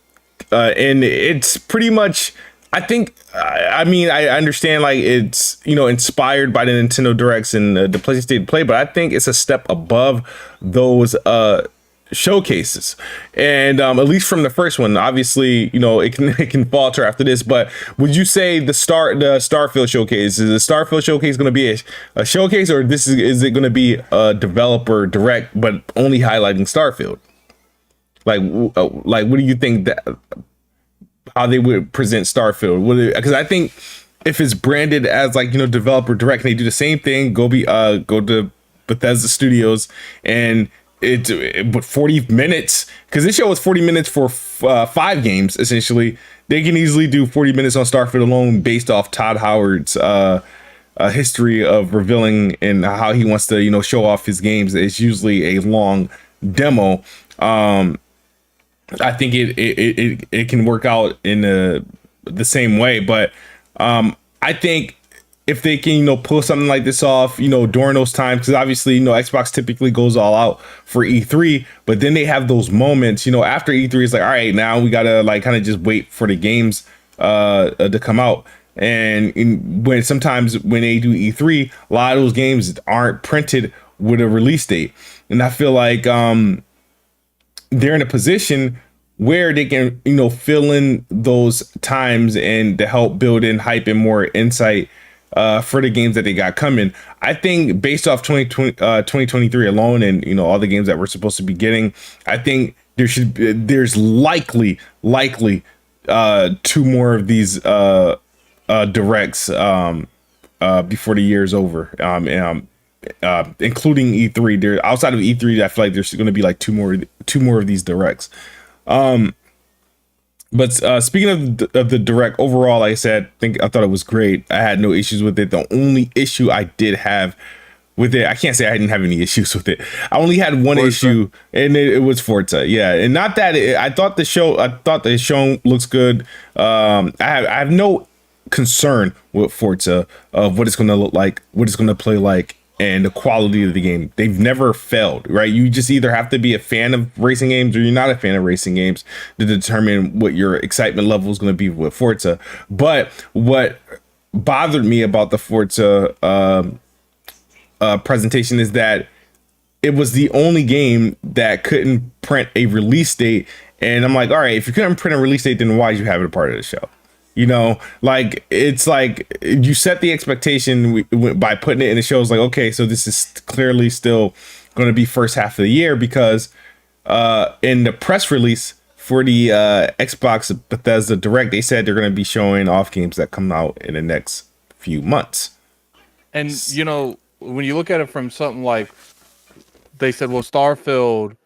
it's pretty much, I think, I mean, I understand like it's, inspired by the Nintendo Directs and the PlayStation State of Play, but I think it's a step above those showcases. And at least from the first one, obviously, it can falter after this, but would you say the Starfield showcase, is the Starfield showcase going to be a showcase, or is it going to be a developer direct, but only highlighting Starfield? Like what do you think that how they would present Starfield? Because I think if it's branded as like, developer direct, and they do the same thing, go to Bethesda Studios, and but 40 minutes, because this show was 40 minutes for 5 games essentially. They can easily do 40 minutes on Starfield alone, based off Todd Howard's history of revealing and how he wants to show off his games. It's usually a long demo. I think it can work out in the same way, but I think if they can, pull something like this off, during those times, because obviously, Xbox typically goes all out for E3, but then they have those moments, after E3, it's like, all right, now we gotta like kind of just wait for the games to come out. And sometimes when they do E3, a lot of those games aren't printed with a release date, and I feel like they're in a position where they can, fill in those times and to help build in hype and more insight for the games that they got coming. I think based off 2023 alone, and all the games that we're supposed to be getting, I think there's likely 2 more of these directs before the year's over, including E3. There, outside of E3, I feel like there's going to be like two more of these directs. But speaking of the direct overall, like I said, I thought it was great. I had no issues with it. The only issue I did have with it, I can't say I didn't have any issues with it. I only had one issue, and it was Forza. Yeah, and not that I thought the show looks good. I have no concern with Forza of what it's going to look like, what it's going to play like and the quality of the game. They've never failed, right? You just either have to be a fan of racing games or you're not a fan of racing games to determine what your excitement level is going to be with Forza. But what bothered me about the Forza presentation is that it was the only game that couldn't print a release date. And I'm like, all right, if you couldn't print a release date, then why did you have it a part of the show? You know, like, it's like you set the expectation by putting it in the show. It's like, okay, so this is clearly still going to be first half of the year, because in the press release for the Xbox Bethesda Direct, they said they're going to be showing off games that come out in the next few months. And, you know, when you look at it from something like, they said, well, Starfield,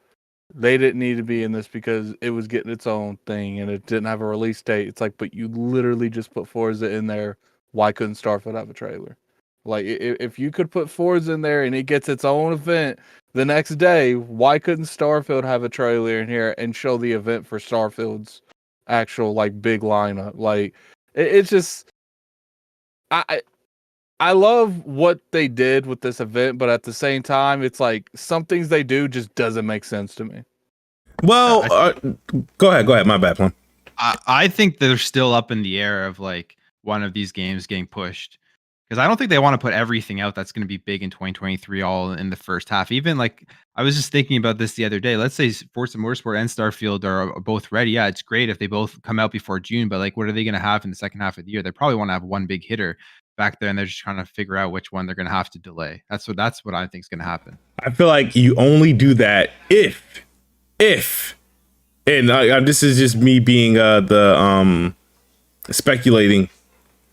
they didn't need to be in this because it was getting its own thing and it didn't have a release date. It's like, but you literally just put Forza in there. Why couldn't Starfield have a trailer? Like, if you could put Forza in there and it gets its own event the next day, why couldn't Starfield have a trailer in here and show the event for Starfield's actual, like, big lineup? Like, it's just, I love what they did with this event, but at the same time, it's like some things they do just doesn't make sense to me. Well, go ahead. My bad, one. I think they're still up in the air of like one of these games getting pushed, because I don't think they want to put everything out that's going to be big in 2023 all in the first half. Even like, I was just thinking about this the other day. Let's say Forza Motorsport and Starfield are both ready. Yeah, it's great if they both come out before June, but like, what are they going to have in the second half of the year? They probably want to have one big hitter back there, and they're just trying to figure out which one they're going to have to delay. That's what I think is going to happen. I feel like you only do that if, and this is just me being the speculating.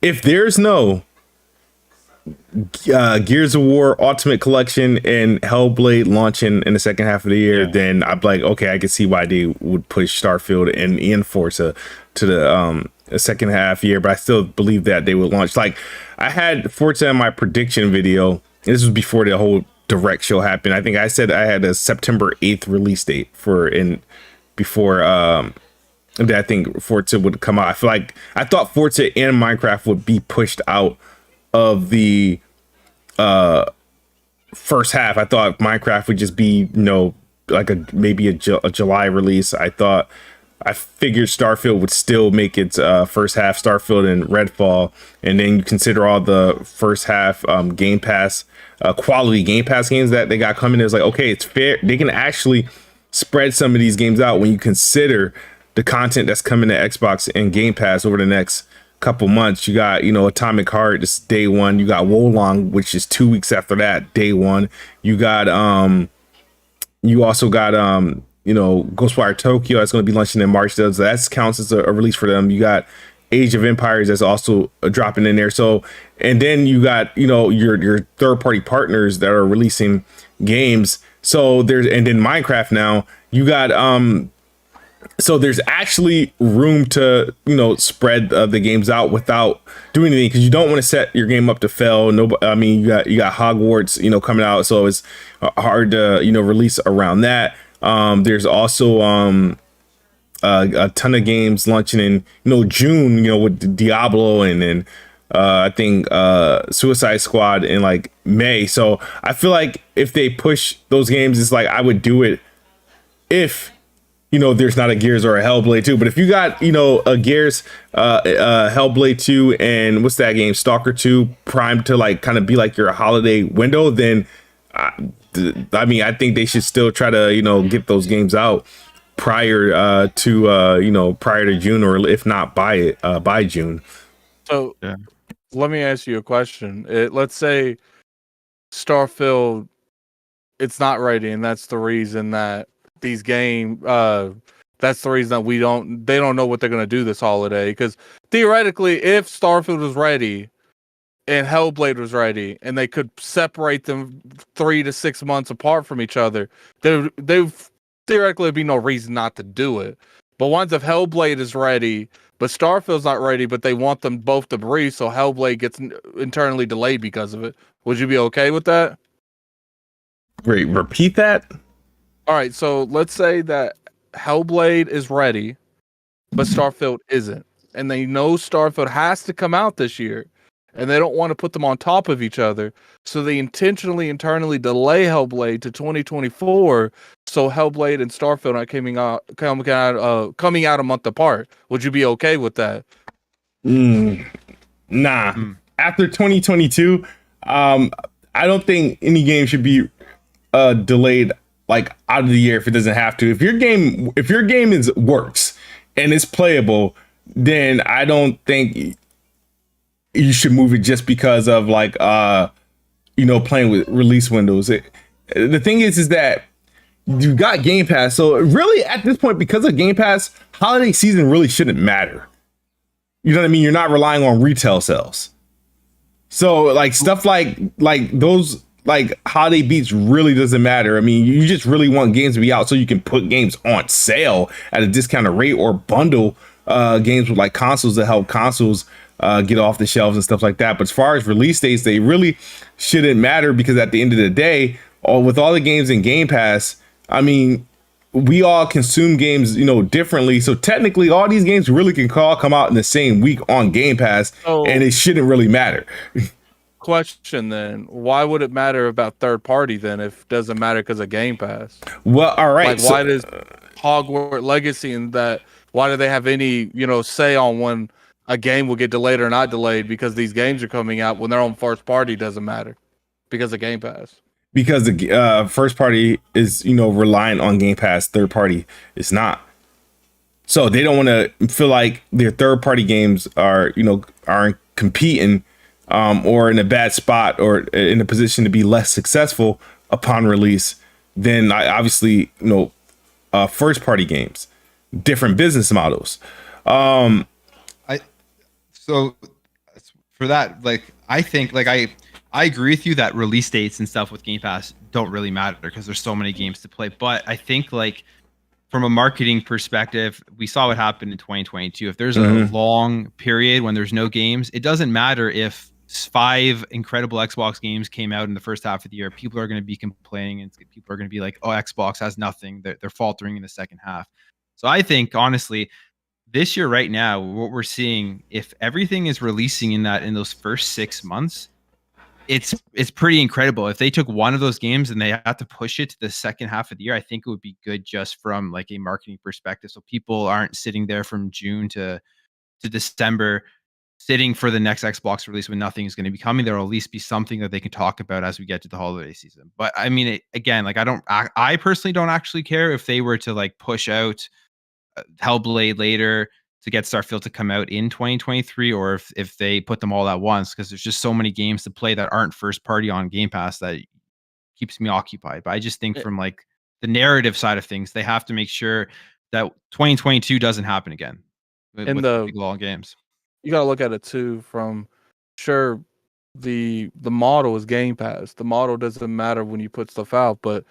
If there's no Gears of War Ultimate Collection and Hellblade launching in the second half of the year, then I'm like, okay, I can see why they would push Starfield and Forza to the second half year, but I still believe that they would launch. Like, I had Forza in my prediction video. This was before the whole direct show happened. I think I said I had a September 8th release date before that I think Forza would come out. I thought Forza and Minecraft would be pushed out of the first half. I thought Minecraft would just be, you know, like maybe a July release. I figured Starfield would still make its first half, Starfield and Redfall, and then you consider all the first half Game Pass, quality Game Pass games that they got coming. It's like, okay, it's fair. They can actually spread some of these games out when you consider the content that's coming to Xbox and Game Pass over the next couple months. You got, you know, Atomic Heart, this day one. You got Wolong, which is 2 weeks after that, day one. You got you also got you know, Ghostwire Tokyo, that's going to be launching in March. That counts as a release for them. You got Age of Empires that's also dropping in there. So, and then you got, you know, your third party partners that are releasing games. So and then Minecraft now. You got so there's actually room to, you know, spread the games out without doing anything, because you don't want to set your game up to fail. I mean, you got Hogwarts, you know, coming out, so it's hard to, you know, release around that. There's also a ton of games launching in, you know, June, you know, with Diablo and then I think Suicide Squad in like May. So I feel like if they push those games, it's like I would do it if, you know, there's not a Gears or a Hellblade 2. But if you got, you know, a Gears, Hellblade 2 and what's that game, Stalker 2 primed to like kind of be like your holiday window, then I mean, I think they should still try to, you know, get those games out prior to June, or if not by June. So let me ask you a question. Let's say Starfield, it's not ready, and that's the reason that these games, that's the reason that they don't know what they're going to do this holiday. Because theoretically, if Starfield was ready and Hellblade was ready, and they could separate them 3 to 6 months apart from each other, there theoretically be no reason not to do it. But once if Hellblade is ready, but Starfield's not ready, but they want them both to breathe, so Hellblade gets internally delayed because of it, would you be okay with that? Wait, repeat that? All right, so let's say that Hellblade is ready, but Starfield isn't, and they know Starfield has to come out this year. and they don't want to put them on top of each other. So they intentionally internally delay Hellblade to 2024, so Hellblade and Starfield are coming out a month apart. Would you be okay with that? Nah. After 2022, I don't think any game should be delayed like out of the year if it doesn't have to. If your game works and it's playable, then I don't think you should move it just because of like playing with release windows. The thing is that you got Game Pass, so really at this point, because of Game Pass, holiday season really shouldn't matter. You know what I mean? You're not relying on retail sales. So like stuff like those like holiday beats really doesn't matter. I mean, you just really want games to be out so you can put games on sale at a discounted rate or bundle games with like consoles to help consoles get off the shelves and stuff like that. But as far as release dates, they really shouldn't matter, because at the end of the day, with all the games in Game Pass, I mean, we all consume games, differently. So technically, all these games really can all come out in the same week on Game Pass, and it shouldn't really matter. Question then: why would it matter about third party then if it doesn't matter because of Game Pass? Well, all right. Like, why does Hogwarts Legacy and that? Why do they have any say on when a game will get delayed or not delayed? Because these games are coming out when their own first party doesn't matter because of Game Pass. Because the first party is reliant on Game Pass, third party is not. So they don't want to feel like their third party games aren't competing or in a bad spot or in a position to be less successful upon release than obviously first party games. Different business models. So for that, like, I think, like, I agree with you that release dates and stuff with Game Pass don't really matter because there's so many games to play. But I think, like, from a marketing perspective, we saw what happened in 2022. If there's a long period when there's no games, it doesn't matter if 5 incredible Xbox games came out in the first half of the year. People are going to be complaining, and people are going to be like, oh, Xbox has nothing. They're faltering in the second half. So I think, honestly, this year right now, what we're seeing, if everything is releasing in those first 6 months, it's pretty incredible. If they took one of those games and they had to push it to the second half of the year, I think it would be good just from like a marketing perspective. So people aren't sitting there from June to December sitting for the next Xbox release when nothing is going to be coming. There will at least be something that they can talk about as we get to the holiday season. But I mean, again, like, I personally don't actually care if they were to like push out Hellblade later to get Starfield to come out in 2023, or if they put them all at once, because there's just so many games to play that aren't first party on Game Pass that keeps me occupied. But I just think from like the narrative side of things, they have to make sure that 2022 doesn't happen again with the big long games. You got to look at it too from the model is Game Pass. The model doesn't matter when you put stuff out, but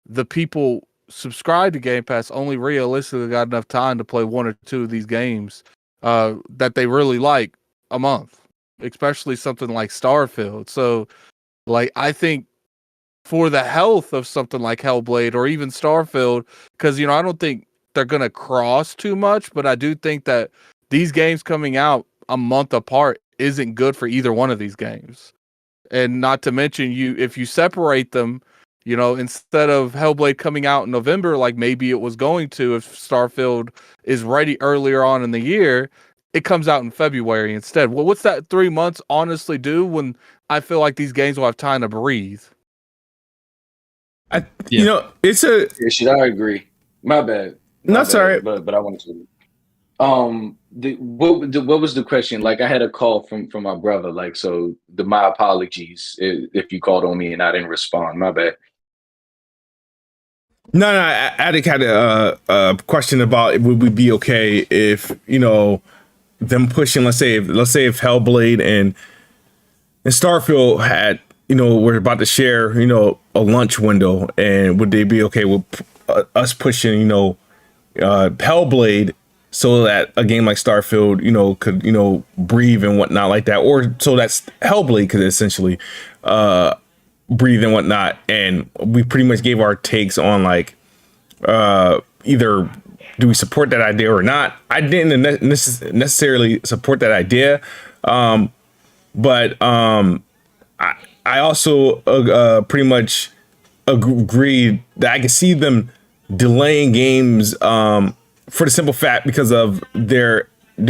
the people subscribe to Game Pass only realistically got enough time to play one or two of these games that they really like a month, especially something like Starfield. So, like, I think for the health of something like Hellblade or even Starfield, because I don't think they're gonna cross too much, but I do think that these games coming out a month apart isn't good for either one of these games. And not to mention, if you separate them, instead of Hellblade coming out in November, like maybe it was going to, if Starfield is ready earlier on in the year, it comes out in February instead. Well, what's that 3 months honestly do when I feel like these games will have time to breathe? It's a... Should I agree? My bad. No, sorry. But I wanted to... what was the question? Like, I had a call from my brother. Like, so my apologies if you called on me and I didn't respond. My bad. No, Addict had a question about would we be okay if them pushing, let's say if Hellblade and Starfield had we're about to share a lunch window, and would they be okay with us pushing Hellblade so that a game like Starfield could breathe and whatnot like that, or so that's Hellblade could essentially breathe and whatnot. And we pretty much gave our takes on like either do we support that idea or not. I didn't necessarily support that idea, but I also pretty much agree that I can see them delaying games for the simple fact because of they're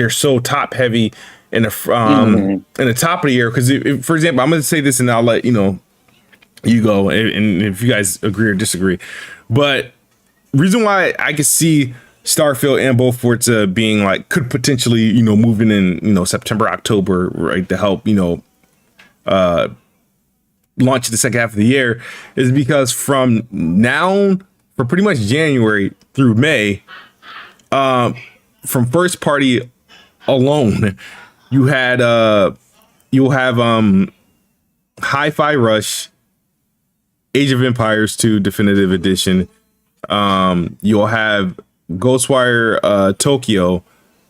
so top heavy in the top of the year. Because for example, I'm going to say this and I'll let you know you go and if you guys agree or disagree, but reason why I could see Starfield and both Forza being like could potentially moving in September, October, right, to help launch the second half of the year is because from now for pretty much January through May, from first party alone, you'll have Hi-Fi Rush, Age of Empires 2 Definitive Edition. You'll have Ghostwire Tokyo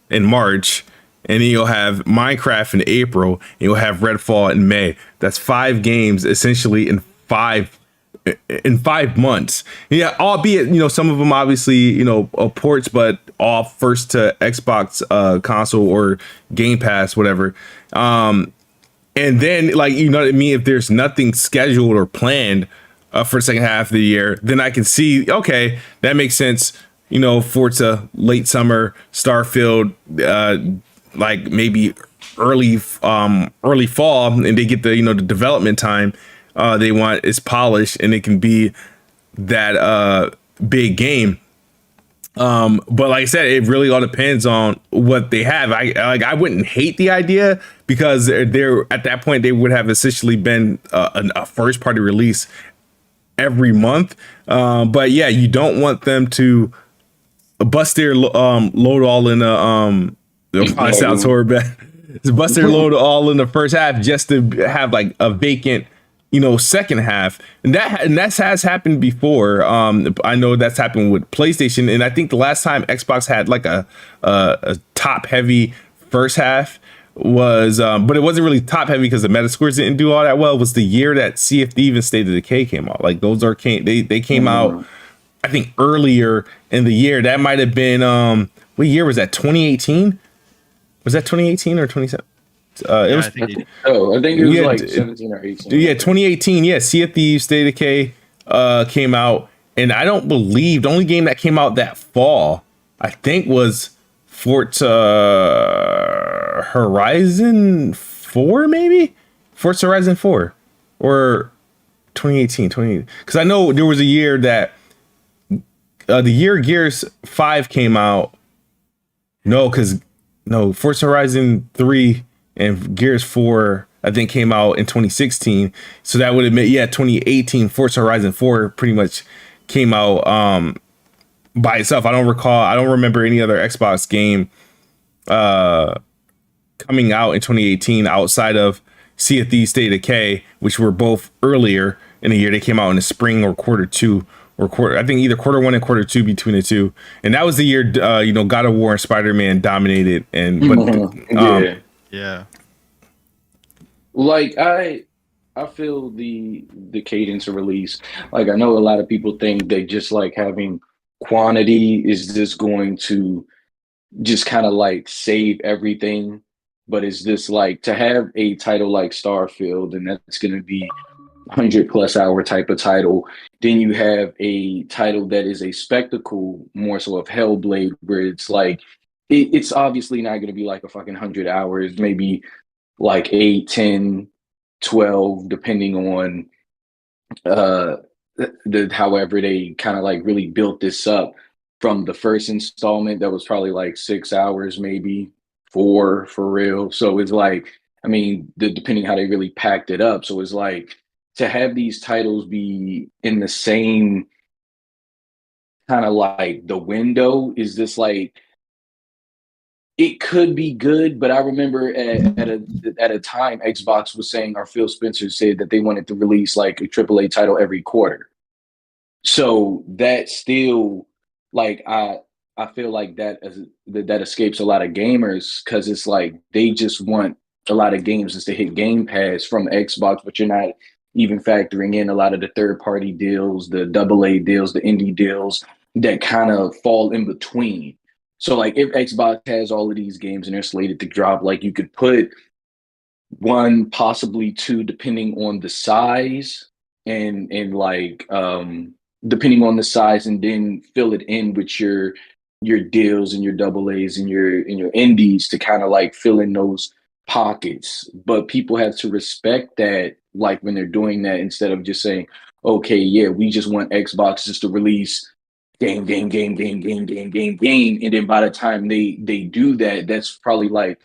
in March, and then you'll have Minecraft in April, and you'll have Redfall in May. That's 5 games essentially in 5 months. Yeah, albeit some of them obviously ports, but all first to Xbox console or Game Pass, whatever. And then what I mean, if there's nothing scheduled or planned for the second half of the year, then I can see, okay, that makes sense. Forza late summer, Starfield like maybe early fall, and they get the development time they want is polished, and it can be that big game. But like I said, it really all depends on what they have. I wouldn't hate the idea because they're at that point they would have essentially been a first party release every month. But yeah, you don't want them to bust their load all in it sounds horrible. Bust their load all in the first half just to have like a vacant second half, and that has happened before. I know that's happened with PlayStation, and I think the last time Xbox had like a top heavy first half was but it wasn't really top heavy because the Metascores didn't do all that well. It was the year that Sea of Thieves and State of Decay came out. Like those they came out I think earlier in the year. That might have been what year was that? 2018? Was that 2018 or 2017? It was. I think it was like 17 or 18. Yeah, 2018. Yeah, Sea of Thieves, State of Decay came out, and I don't believe the only game that came out that fall, I think, was Forza Horizon 4, maybe Forza Horizon 4, or 2018. Because I know there was a year that the year Gears 5 came out. No, Forza Horizon 3 and Gears 4, I think, came out in 2016. So that would admit, 2018, Forza Horizon 4 pretty much came out by itself. I don't remember any other Xbox game coming out in 2018 outside of Sea of Thieves, State of Decay, which were both earlier in the year. They came out in the spring or quarter 2. I think either quarter 1 and quarter 2 between the two. And that was the year, God of War and Spider-Man dominated. Yeah. Like I feel the cadence of release. Like I know a lot of people think that just like having quantity is just going to just kind of like save everything. But is this like to have a title like Starfield, and that's going to be 100+ hour type of title. Then you have a title that is a spectacle, more so of Hellblade, where it's like it's obviously not going to be like a fucking 100 hours, maybe like 8, 10, 12, depending on however they kind of like really built this up from the first installment. That was probably like 6 hours, maybe 4 for real. So it's like, I mean, depending how they really packed it up. So it's like, to have these titles be in the same kind of like the window is this like it could be good, but I remember at a time Xbox was saying, or Phil Spencer said that they wanted to release like a AAA title every quarter. So that still like I feel like that escapes a lot of gamers because it's like they just want a lot of games just to hit Game Pass from Xbox, but you're not even factoring in a lot of the third-party deals, the AA deals, the indie deals that kind of fall in between. So, like, if Xbox has all of these games and they're slated to drop, like, you could put one, possibly two, depending on the size and like depending on the size, and then fill it in with your deals and your double A's and your indies to kind of like fill in those pockets. But people have to respect that, like when they're doing that, instead of just saying, okay, yeah, we just want Xbox just to release game, and then by the time they do that, that's probably like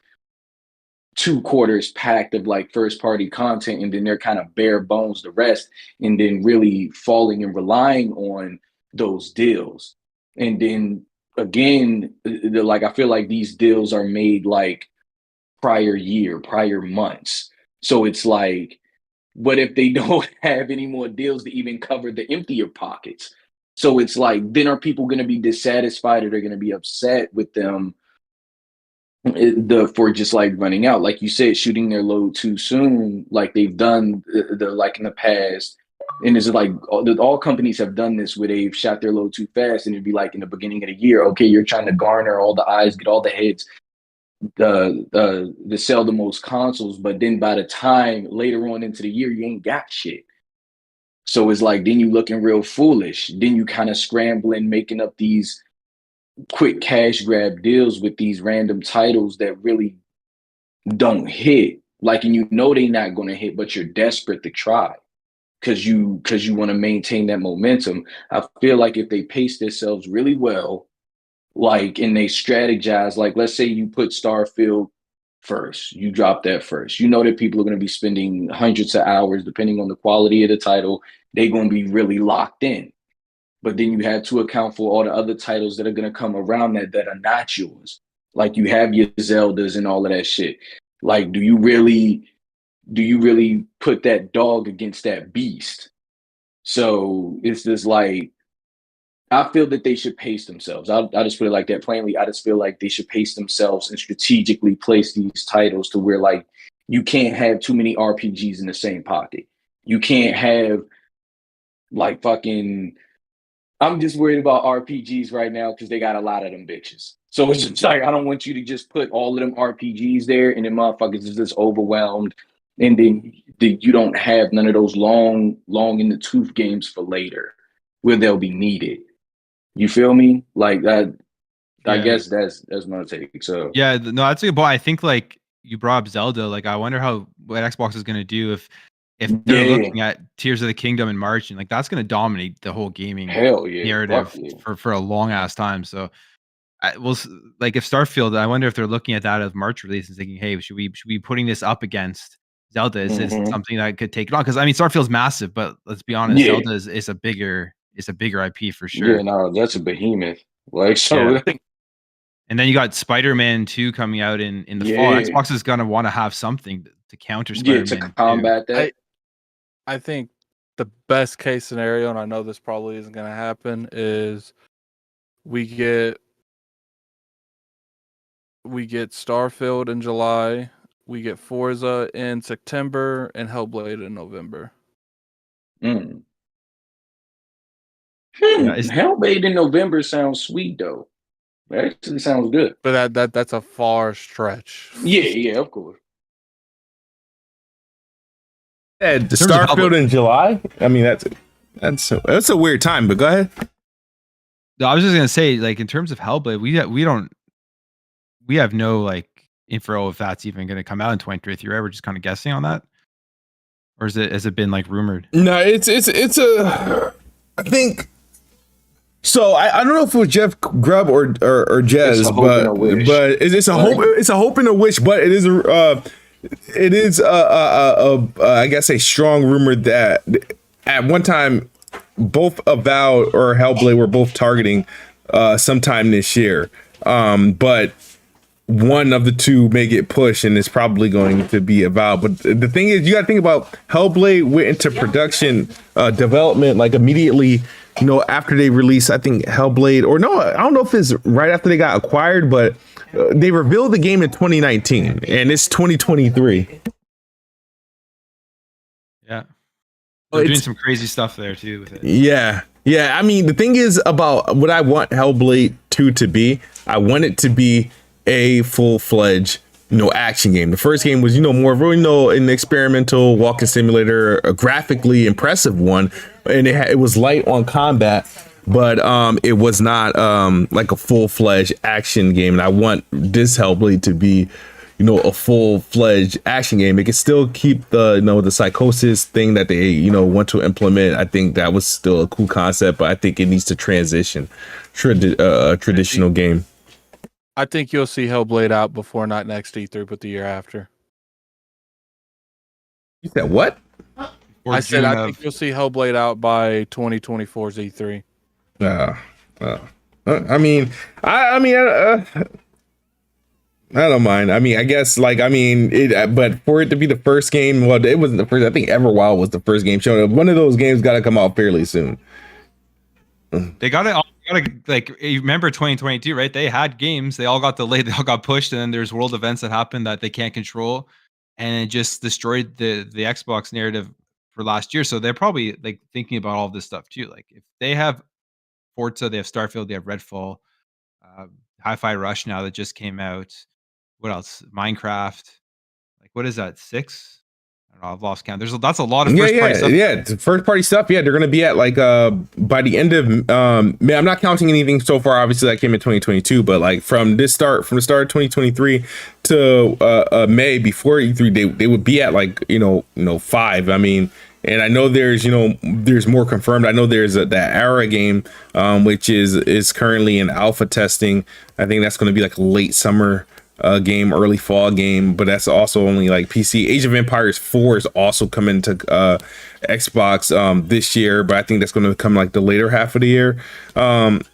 2 quarters packed of like first party content, and then they're kind of bare bones the rest, and then really falling and relying on those deals. And then again, like I feel like these deals are made like prior months. So it's like, what if they don't have any more deals to even cover the emptier pockets? So it's like, then are people going to be dissatisfied, or they're going to be upset with them for just like running out, like you said, shooting their load too soon, like they've done the like in the past. And it's like all companies have done this, where they've shot their load too fast, and it'd be like in the beginning of the year, okay, you're trying to garner all the eyes, get all the heads, the sell the most consoles, but then by the time later on into the year, you ain't got shit. So it's like, then you looking real foolish. Then you kind of scrambling, making up these quick cash grab deals with these random titles that really don't hit. Like, and you know they're not going to hit, but you're desperate to try because you want to maintain that momentum. I feel like if they pace themselves really well, like, and they strategize, like, let's say you put Starfield first, you drop that first. You know that people are going to be spending hundreds of hours, depending on the quality of the title. They're going to be really locked in. But then you have to account for all the other titles that are going to come around that are not yours. Like, you have your Zeldas and all of that shit. Like, do you really put that dog against that beast? So it's just like, I feel that they should pace themselves. I'll just put it like that plainly. I just feel like they should pace themselves and strategically place these titles to where, like, you can't have too many RPGs in the same pocket. You can't have like fucking, I'm just worried about RPGs right now because they got a lot of them bitches. So it's just like, I don't want you to just put all of them RPGs there and then motherfuckers is just overwhelmed, and then you don't have none of those long in the tooth games for later where they'll be needed. You feel me? Like that. Yeah. I guess that's my take. So yeah, no, that's a good point. I think like you brought up Zelda. Like, I wonder what Xbox is going to do if they're looking at Tears of the Kingdom in March, and like that's going to dominate the whole gaming narrative for a long ass time. So like if Starfield, I wonder if they're looking at that as March release and thinking, hey, should we be putting this up against Zelda? Is this something that could take it on? Because I mean, Starfield's massive, but let's be honest, Zelda is a bigger IP for sure. Yeah, no, that's a behemoth. Like, so. Yeah. And then you got Spider-Man 2 coming out in the fall. Xbox is gonna want to have something to counter Spider-Man to combat 2. That. I think the best case scenario, and I know this probably isn't gonna happen, is we get Starfield in July, we get Forza in September, and Hellblade in November. Hellblade in November sounds sweet though. That actually sounds good. But that's a far stretch. Yeah, of course. Yeah, Starfield in July. I mean, that's a weird time. But go ahead. No, I was just gonna say, like, in terms of Hellblade, we have no like info if that's even gonna come out in 2023. Right? We're just kind of guessing on that, or has it been like rumored? No, it's I think. So I don't know if it was Jeff Grubb or Jez, but it's a hope. It's a hope and a wish, but it is I guess a strong rumor that at one time both Avowed or Hellblade were both targeting sometime this year, but one of the two may get pushed, and it's probably going to be Avowed. But the thing is, you got to think about Hellblade went into production development like immediately. You know, after they released, I think Hellblade, or no, I don't know if it's right after they got acquired, but they revealed the game in 2019, and it's 2023. Yeah, they're doing some crazy stuff there too with it. Yeah. I mean, the thing is about what I want Hellblade 2 to be. I want it to be a full-fledged action game. The first game was, more of, an experimental walking simulator, a graphically impressive one, and it was light on combat, but it was not like a full-fledged action game. And I want this Hellblade to be, a full-fledged action game. It can still keep the, the psychosis thing that they, want to implement. I think that was still a cool concept, but I think it needs to transition a traditional game. I think you'll see Hellblade out before not next E3, but the year after. You said what? I said I think you'll see Hellblade out by 2024's E3. I don't mind. I mean, I guess but for it to be the first game, well, it wasn't the first. I think Everwild was the first game shown. One of those games got to come out fairly soon. They got to like, you remember 2022, right? They had games, they all got delayed, they all got pushed, and then there's world events that happen that they can't control, and it just destroyed the Xbox narrative for last year. So they're probably like thinking about all this stuff too. Like if they have Forza, they have Starfield, they have Redfall, Hi-Fi Rush now that just came out. What else? Minecraft. Like what is that? 6? I don't know, I've lost count. That's a lot of first party stuff. Yeah, first party stuff. Yeah, they're gonna be at like by the end of I'm not counting anything so far. Obviously, that came in 2022, but like from the start of 2023 to May before E3, they would be at like 5. I mean, and I know there's more confirmed. I know there's that Era game, which is currently in alpha testing. I think that's gonna be like a late summer game, early fall game, but that's also only like PC. Age of Empires 4 is also coming to Xbox this year, but I think that's going to come like the later half of the year. Either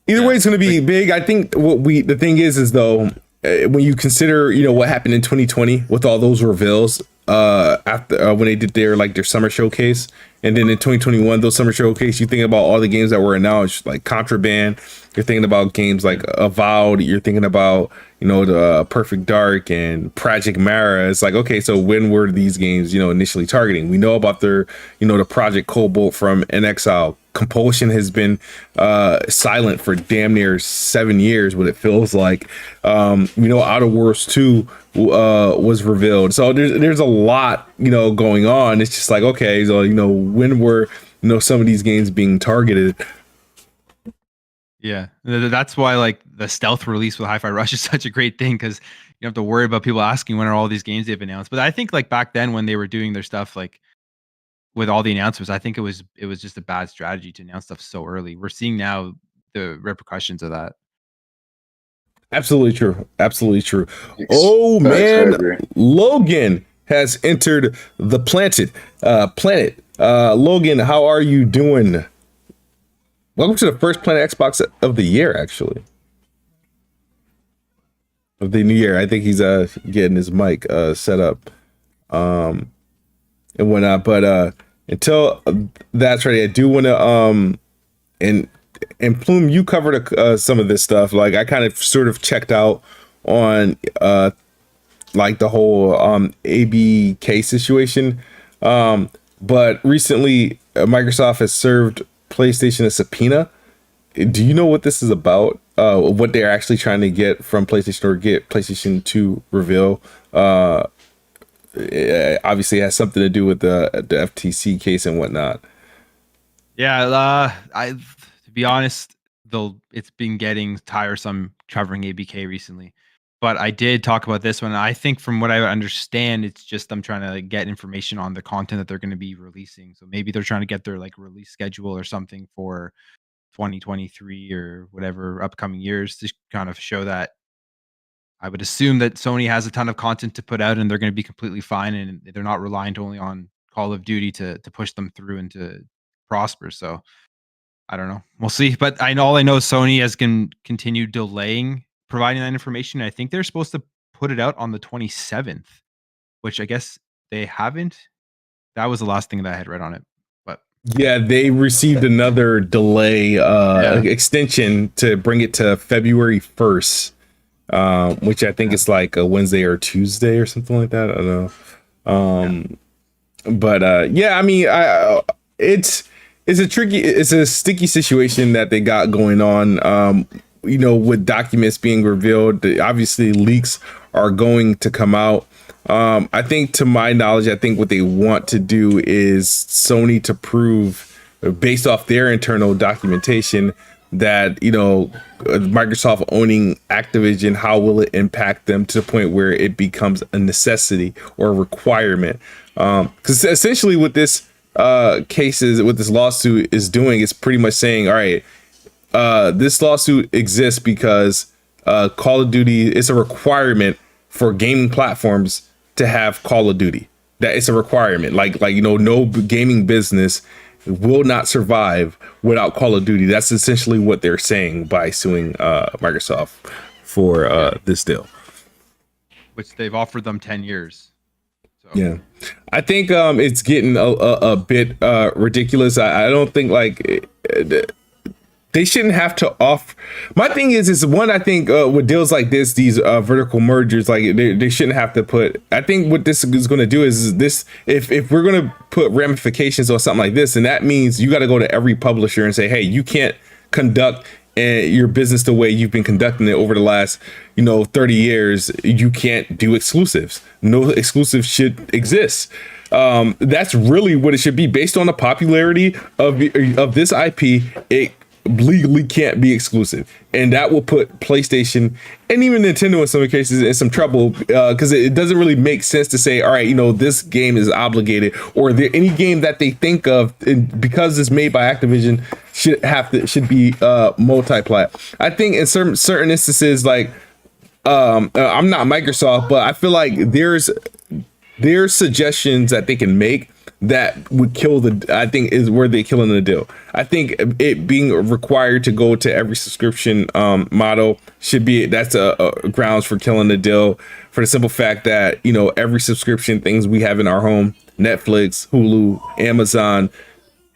way, it's going to be big. I think the thing is though, when you consider what happened in 2020 with all those reveals after when they did their summer showcase, and then in 2021 those summer showcase, you think about all the games that were announced, like Contraband. You're thinking about games like Avowed. You're thinking about the Perfect Dark and Project Mara. It's like, okay, so when were these games initially targeting? We know about their the Project Cobalt from NXL. Compulsion has been silent for damn near 7 years, what it feels like. Outer Worlds 2 was revealed. So there's a lot going on. It's just like, okay, so when were some of these games being targeted? Yeah, that's why like the stealth release with Hi-Fi Rush is such a great thing, because you don't have to worry about people asking when are all these games they've announced. But I think like back then when they were doing their stuff like with all the announcements, I think it was just a bad strategy to announce stuff so early. We're seeing now the repercussions of that. Absolutely true. Absolutely true. Oh man, Logan has entered the planet. Logan, how are you doing? Welcome to the first Planet Xbox of the year, actually. Of the new year. I think he's getting his mic set up and whatnot. But until that's ready, I do want to and Plume, you covered some of this stuff. Like I kind of sort of checked out on like the whole ABK situation. But recently Microsoft has served PlayStation a subpoena. Do you know what this is about? What they're actually trying to get from PlayStation or get PlayStation to reveal? It obviously has something to do with the FTC case and whatnot. Yeah, to be honest, though, it's been getting tiresome covering ABK recently. But I did talk about this one. I think from what I understand, it's just them trying to like, get information on the content that they're going to be releasing. So maybe they're trying to get their like release schedule or something for 2023 or whatever upcoming years to kind of show that. I would assume that Sony has a ton of content to put out and they're going to be completely fine, and they're not reliant only on Call of Duty to push them through and to prosper. So I don't know. We'll see. But all I know is Sony has continued delaying providing that information. I think they're supposed to put it out on the 27th, which I guess they haven't. That was the last thing that I had read on it. But yeah, they received another delay extension to bring it to February 1st, which I think is like a Wednesday or Tuesday or something like that. I don't know. But yeah, I mean, it's a sticky situation that they got going on. with documents being revealed, obviously leaks are going to come out. I think, to my knowledge, I think what they want to do is Sony to prove, based off their internal documentation, that Microsoft owning Activision, how will it impact them to the point where it becomes a necessity or a requirement? Because essentially what this what this lawsuit is doing is pretty much saying, all right, this lawsuit exists because Call of Duty is a requirement for gaming platforms to have Call of Duty. That it's a requirement. Like no gaming business will not survive without Call of Duty. That's essentially what they're saying by suing Microsoft for this deal, which they've offered them 10 years. So. Yeah, I think it's getting a bit ridiculous. I don't think they shouldn't have to offer. My thing is one, I think with deals like this, these vertical mergers, like they shouldn't have to put. I think what this is going to do is this: if we're going to put ramifications on something like this, and that means you got to go to every publisher and say, hey, you can't conduct your business the way you've been conducting it over the last 30 years. You can't do exclusives. No exclusives should exist. That's really what it should be, based on the popularity of this IP. It legally can't be exclusive, and that will put PlayStation and even Nintendo in some cases in some trouble, because it doesn't really make sense to say, all right, this game is obligated, or any game that they think of, because it's made by Activision, should be multi-plat. I think in certain instances, like I'm not Microsoft, but I feel like there's suggestions that they can make that would kill I think is where they're killing the deal. I think it being required to go to every subscription model that's a grounds for killing the deal, for the simple fact that every subscription things we have in our home, Netflix, Hulu, Amazon,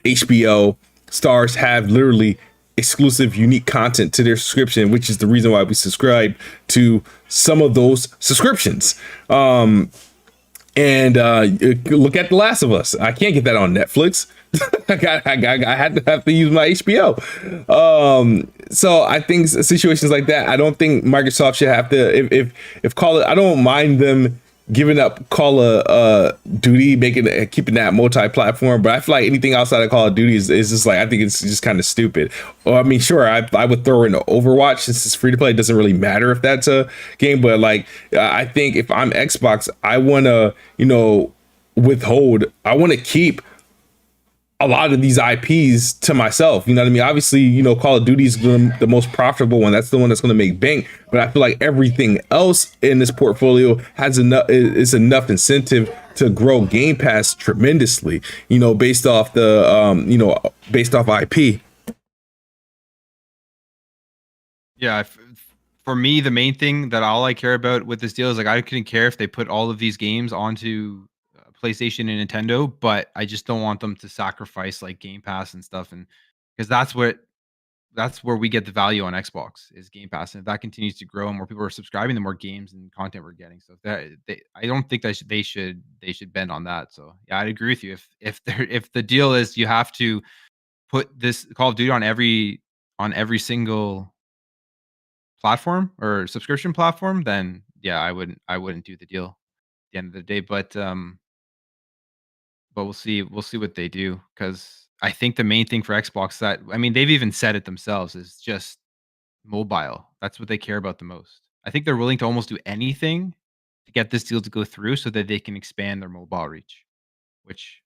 HBO, Stars, have literally exclusive unique content to their subscription, which is the reason why we subscribe to some of those subscriptions. And look at The Last of Us. I can't get that on Netflix. I have to use my HBO. So I think situations like that, I don't think Microsoft should have to. If Call it, I don't mind them giving up Call of Duty, keeping that multi-platform, but I feel like anything outside of Call of Duty is just like, I think it's just kind of stupid. Well, I mean, sure, I would throw in Overwatch since it's free to play. It doesn't really matter if that's a game, but I think if I'm Xbox, I want to withhold. I want to keep a lot of these IPs to myself. You know what I mean? Obviously, Call of Duty is the most profitable one. That's the one that's going to make bank. But I feel like everything else in this portfolio has enough incentive to grow Game Pass tremendously. Based off based off IP. Yeah. For me, the main thing that all I care about with this deal is I couldn't care if they put all of these games onto PlayStation and Nintendo, but I just don't want them to sacrifice Game Pass and stuff, and because that's where we get the value on Xbox is Game Pass, and if that continues to grow and more people are subscribing, the more games and content we're getting. So I don't think that they should bend on that. So yeah, I'd agree with you. If the deal is you have to put this Call of Duty on every single platform or subscription platform, then yeah, I wouldn't do the deal at the end of the day. But we'll see what they do, because I think the main thing for Xbox, they've even said it themselves, is just mobile. That's what they care about the most. I think they're willing to almost do anything to get this deal to go through so that they can expand their mobile reach, which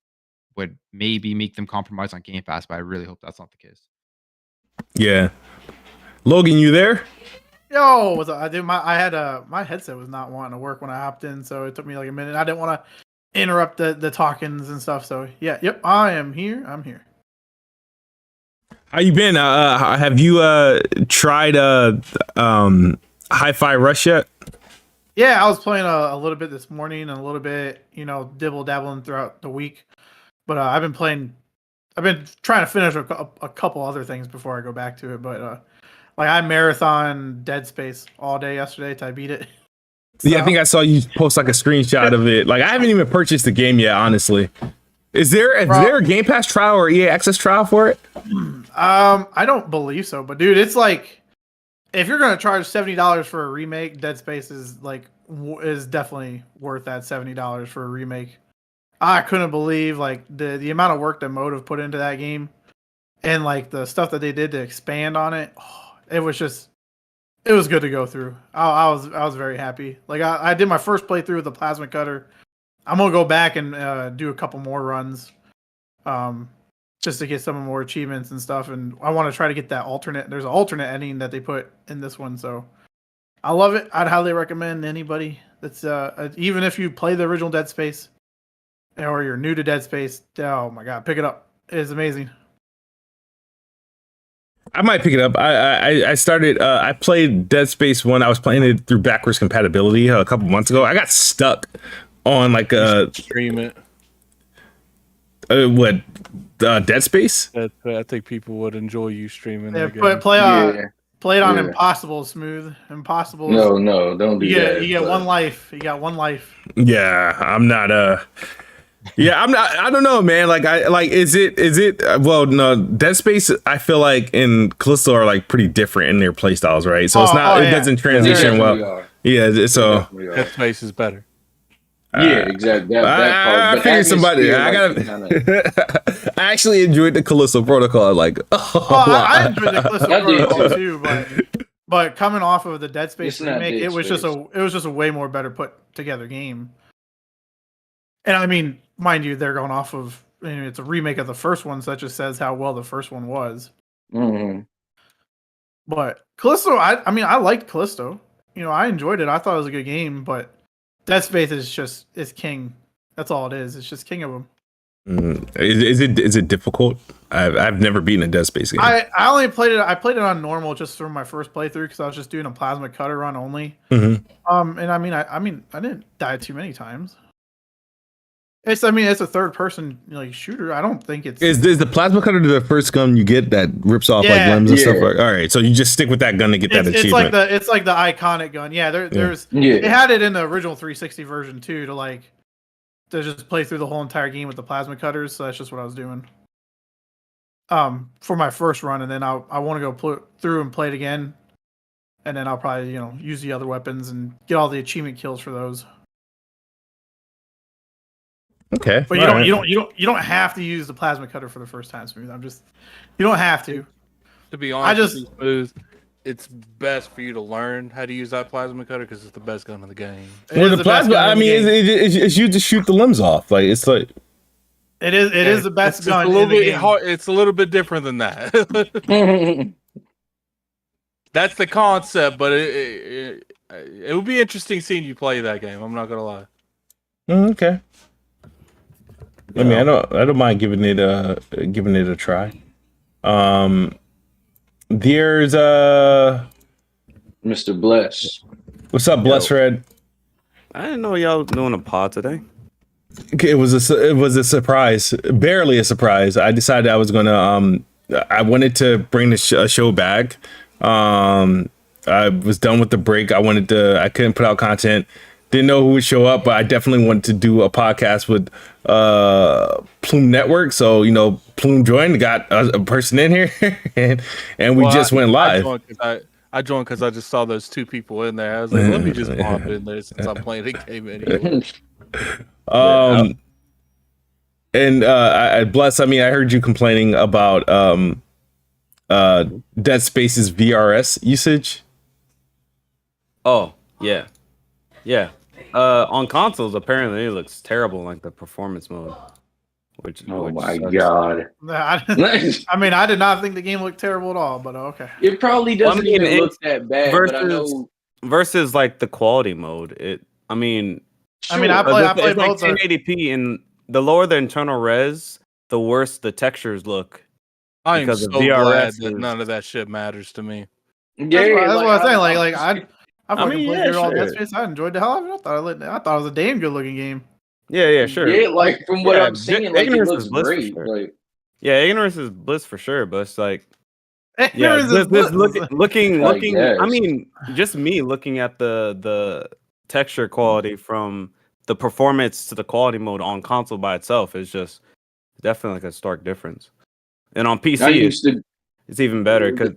would maybe make them compromise on Game Pass, but I really hope that's not the case. Yeah. Logan, you there? Yo, what's up? My headset was not wanting to work when I hopped in, so it took me a minute. I didn't want to interrupt the talkings and stuff. So yeah, yep, I am here. I'm here. How you been? Have you tried Hi-Fi Rush yet? Yeah, I was playing a little bit this morning and a little bit, dibble dabbling throughout the week. But I've been trying to finish a couple other things before I go back to it. But I marathon Dead Space all day yesterday till I beat it. So, yeah, I think I saw you post a screenshot of it. I haven't even purchased the game yet, honestly. Is there a Game Pass trial or EA Access trial for it? I don't believe so, but dude, it's if you're gonna charge $70 for a remake, Dead Space is is definitely worth that $70 for a remake. I couldn't believe like the amount of work that Motive put into that game, and like the stuff that they did to expand on it. It was good to go through. I was very happy. Like I did my first playthrough with the plasma cutter. I'm gonna go back and do a couple more runs, just to get some more achievements and stuff. And I want to try to get that alternate. There's an alternate ending that they put in this one, so I love it. I'd highly recommend anybody that's even if you play the original Dead Space or you're new to Dead Space. Oh my god, pick it up. It is amazing. I might pick it up. I started. I played Dead Space 1. I was playing it through backwards compatibility a couple months ago. I got stuck on like stream it. What Dead Space? I think people would enjoy you streaming. Yeah, that play it on Impossible Smooth. Impossible. No, don't do that. You get one life. You got one life. Yeah, I'm not. Yeah, I'm not. I don't know, man. Like, is it? Well, no. Dead Space, I feel like in Callisto are like pretty different in their play styles, right? So it's not. It doesn't transition well. Yeah. So Dead Space is better. Yeah, exactly. That part. I figured somebody. I gotta. I actually enjoyed the Callisto Protocol. Like, I enjoyed the Callisto Protocol too, but coming off of the Dead Space remake, it was just a way more better put together game. And I mean, mind you, they're going off of it's a remake of the first one, so that just says how well the first one was. Mm-hmm. But Callisto, I liked Callisto. I enjoyed it. I thought it was a good game, but Dead Space is king. That's all it is. It's just king of them. Is it difficult? I've never beaten a Dead Space game. I only played it. I played it on normal just for my first playthrough because I was just doing a plasma cutter run only. Mm-hmm. And I didn't die too many times. It's a third person shooter. I don't think it's is the plasma cutter the first gun you get that rips off like limbs and stuff. All right, so you just stick with that gun to get that achievement. It's like the iconic gun. Yeah, it had it in the original 360 version too to just play through the whole entire game with the plasma cutters. So that's just what I was doing. For my first run, and then I want to go through and play it again, and then I'll probably use the other weapons and get all the achievement kills for those. Okay, but you don't have to use the plasma cutter for the first time, Smooth. You don't have to. To be honest, Smooth, it's best for you to learn how to use that plasma cutter because it's the best gun in the game. Well, the plasma, it's used to shoot the limbs off. Like it's like it is the best gun. It's a little bit hard. It's a little bit different than that. That's the concept, but it would be interesting seeing you play that game. I'm not gonna lie. Okay. I mean, I don't mind giving it a try. There's Mr. Bless. What's up, Bless Fred? I didn't know y'all doing a pod today. It was a surprise, barely a surprise. I decided I was gonna I wanted to bring the show back. I was done with the break. I couldn't put out content. Didn't know who would show up, but I definitely wanted to do a podcast with Plume Network. So, Plume joined, got a person in here, and we just went live. I joined because I just saw those two people in there. I was like, let me just pop in there since I'm playing the game anyway. And I Bless, I heard you complaining about Dead Space's VRS usage. Oh, yeah. Yeah. On consoles, apparently it looks terrible, like the performance mode. My God! I did not think the game looked terrible at all, but okay. It probably doesn't even look that bad. Versus like the quality mode. I played both 1080p, and the lower the internal res, the worse the textures look. I am so glad that none of that shit matters to me. Yeah, that's what I'm saying. I played through all Dead Space. I enjoyed the hell out of it. I thought it was a damn good looking game. Yeah, sure. Yeah, from what I'm seeing, it looks great. Sure. Yeah, ignorance is bliss for sure, but it's like looking. Just me looking at the texture quality from the performance to the quality mode on console by itself is just definitely like a stark difference. And on PC, it's even better because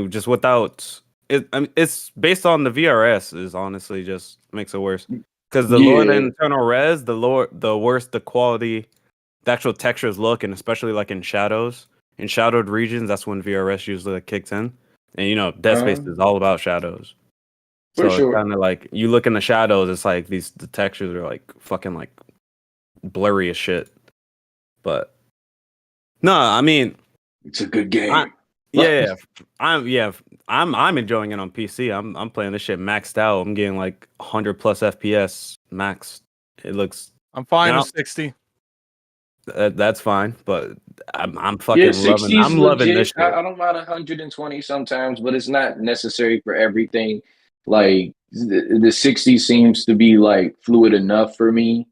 just without it's based on the VRS. Is honestly just makes it worse because the lower the internal res, the worse the quality, the actual textures look, and especially like in shadows, in shadowed regions, that's when VRS usually kicks in. And you know, Dead Space is all about shadows. So it's kind of like you look in the shadows, it's like the textures are like fucking like blurry as shit. But no, I mean, it's a good game. I'm enjoying it on PC. I'm playing this shit maxed out. I'm getting like 100 plus FPS max. It looks. I'm fine with 60. That's fine, but I'm fucking loving. I'm loving this shit. I don't mind 120 sometimes, but it's not necessary for everything. Like the 60 seems to be like fluid enough for me.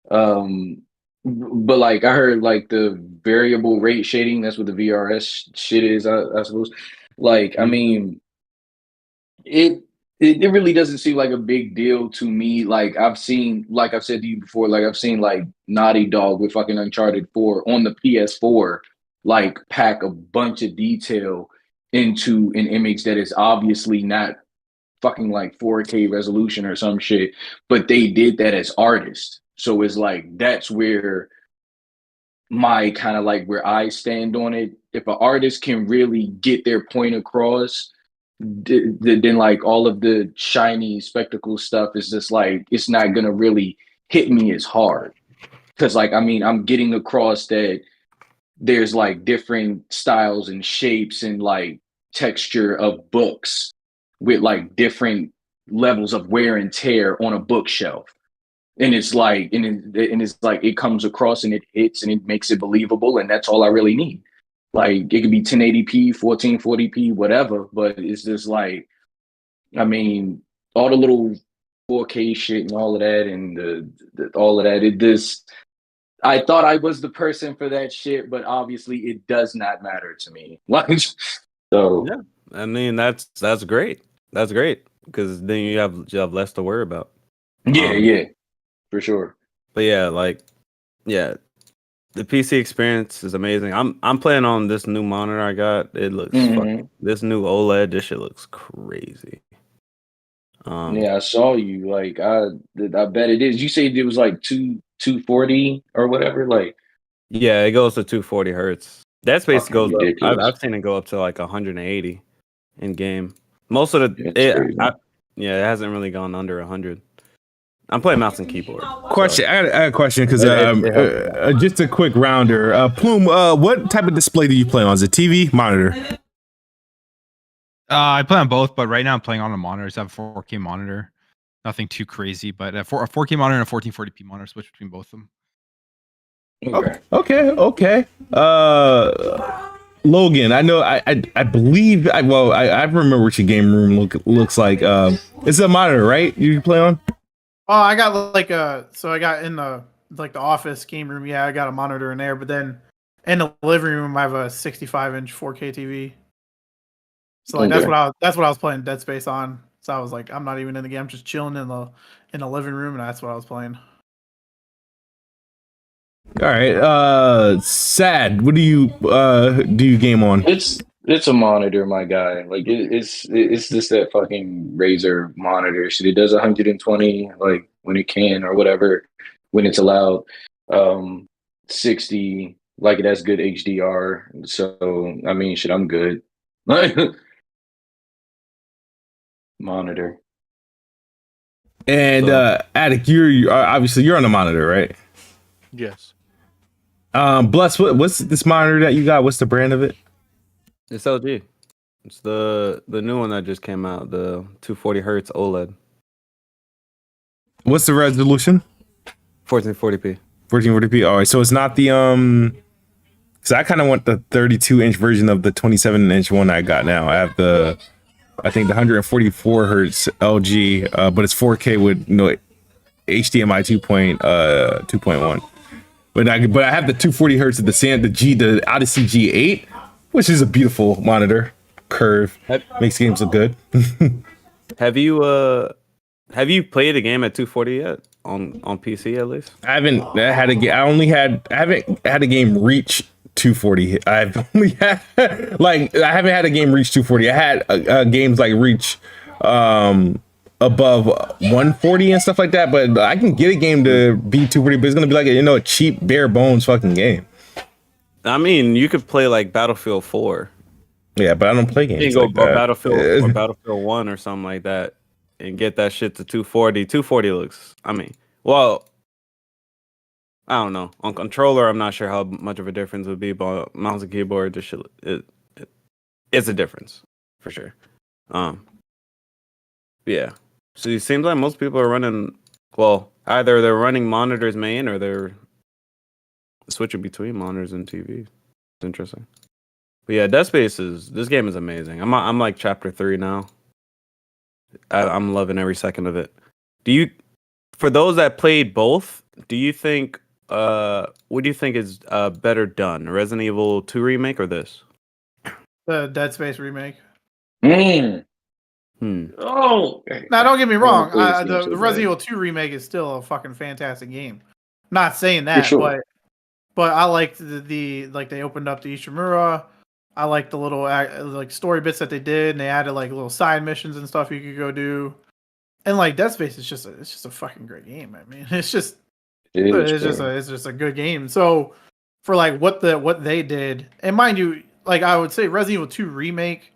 But like I heard like the variable rate shading, that's what the VRS shit is, I suppose. Like, I mean, it really doesn't seem like a big deal to me. Like I've seen, like I've said to you before, like I've seen like Naughty Dog with fucking Uncharted 4 on the PS4, like pack a bunch of detail into an image that is obviously not fucking like 4K resolution or some shit, but they did that as artists. So it's like, that's where my kind of like where I stand on it. If an artist can really get their point across, then like all of the shiny spectacle stuff is just like, it's not going to really hit me as hard. Cause like, I mean, I'm getting across that there's like different styles and shapes and like texture of books with like different levels of wear and tear on a bookshelf. And it's like, it's like it comes across and it hits and it makes it believable. And that's all I really need. Like it could be 1080p, 1440p, whatever. But it's just like, I mean, all the little 4K shit and all of that and all of that. It just, I thought I was the person for that shit, but obviously it does not matter to me. Like, so yeah, I mean that's great. That's great because then you have less to worry about. Yeah. For sure. But yeah, like, yeah, the PC experience is amazing. I'm playing on this new monitor I got. It looks fucking, this new OLED. This shit looks crazy. Yeah, I saw you. Like, I bet it is. You said it was like 240 or whatever. Like, yeah, it goes to 240 hertz. That space goes up. I've seen it go up to like 180 in game. Most of it hasn't really gone under 100. I'm playing mouse and keyboard. Question. I got a question because just a quick rounder. Plume, what type of display do you play on? Is it TV, monitor? I play on both, but right now I'm playing on a monitor. So I have a 4K monitor. Nothing too crazy, but a 4K monitor and a 1440p monitor. Switch between both of them. Okay. Logan, I know. I believe. I remember what your game room looks like. It's a monitor, right? You play on? Oh, I got like I got in the office game room. Yeah, I got a monitor in there, but then in the living room I have a 65-inch 4K TV. So like that's what I was playing Dead Space on. So I was like, I'm not even in the game. I'm just chilling in the living room, and that's what I was playing. All right. Sad. What do you game on? It's a monitor, my guy. Like it's just that fucking Razer monitor shit. It does 120 like when it can or whatever when it's allowed. 60 like it has good HDR. So I mean, shit, I'm good. Monitor. And Addict, you're obviously you're on the monitor, right? Yes. Bless, what's this monitor that you got? What's the brand of it? It's LG. It's the new one that just came out, the 240 hertz OLED. What's the resolution? 1440p. 1440p. All right, so it's not the So I kind of want the 32-inch version of the 27-inch one I got now. I have I think the 144 hertz LG, but it's 4K with HDMI 2.1. But I have the 240 hertz of the Odyssey G8, which is a beautiful monitor. Curve makes games look good. Have you played a game at 240 yet on PC at least? I haven't had a game reach 240. I've only had like I haven't had a game reach 240. I had games like reach above 140 and stuff like that. But I can get a game to be 240, but it's gonna be like a cheap bare bones fucking game. I mean, you could play like Battlefield 4. Yeah, but I don't play games. You can go like that. Battlefield or Battlefield 1 or something like that and get that shit to 240. 240 looks, I mean, well, I don't know. On controller, I'm not sure how much of a difference would be, but mouse and keyboard, this shit, it's a difference for sure. Yeah. So it seems like most people are running, well, either they're running monitors main or they're switching between monitors and TVs. It's interesting. But yeah, Dead Space this game is amazing. I'm like chapter 3 now. I'm loving every second of it. For those that played both, do you think what do you think is better done? Resident Evil 2 remake or this? The Dead Space remake. Oh, now don't get me wrong. PlayStation The so Resident bad. Evil 2 remake is still a fucking fantastic game. Not saying that, sure. but I liked the like they opened up the Ishimura. I liked the little like story bits that they did, and they added like little side missions and stuff you could go do. And like Dead Space is just a fucking great game. I mean, it's just a good game. So for like what they did, and mind you, like I would say Resident Evil 2 remake,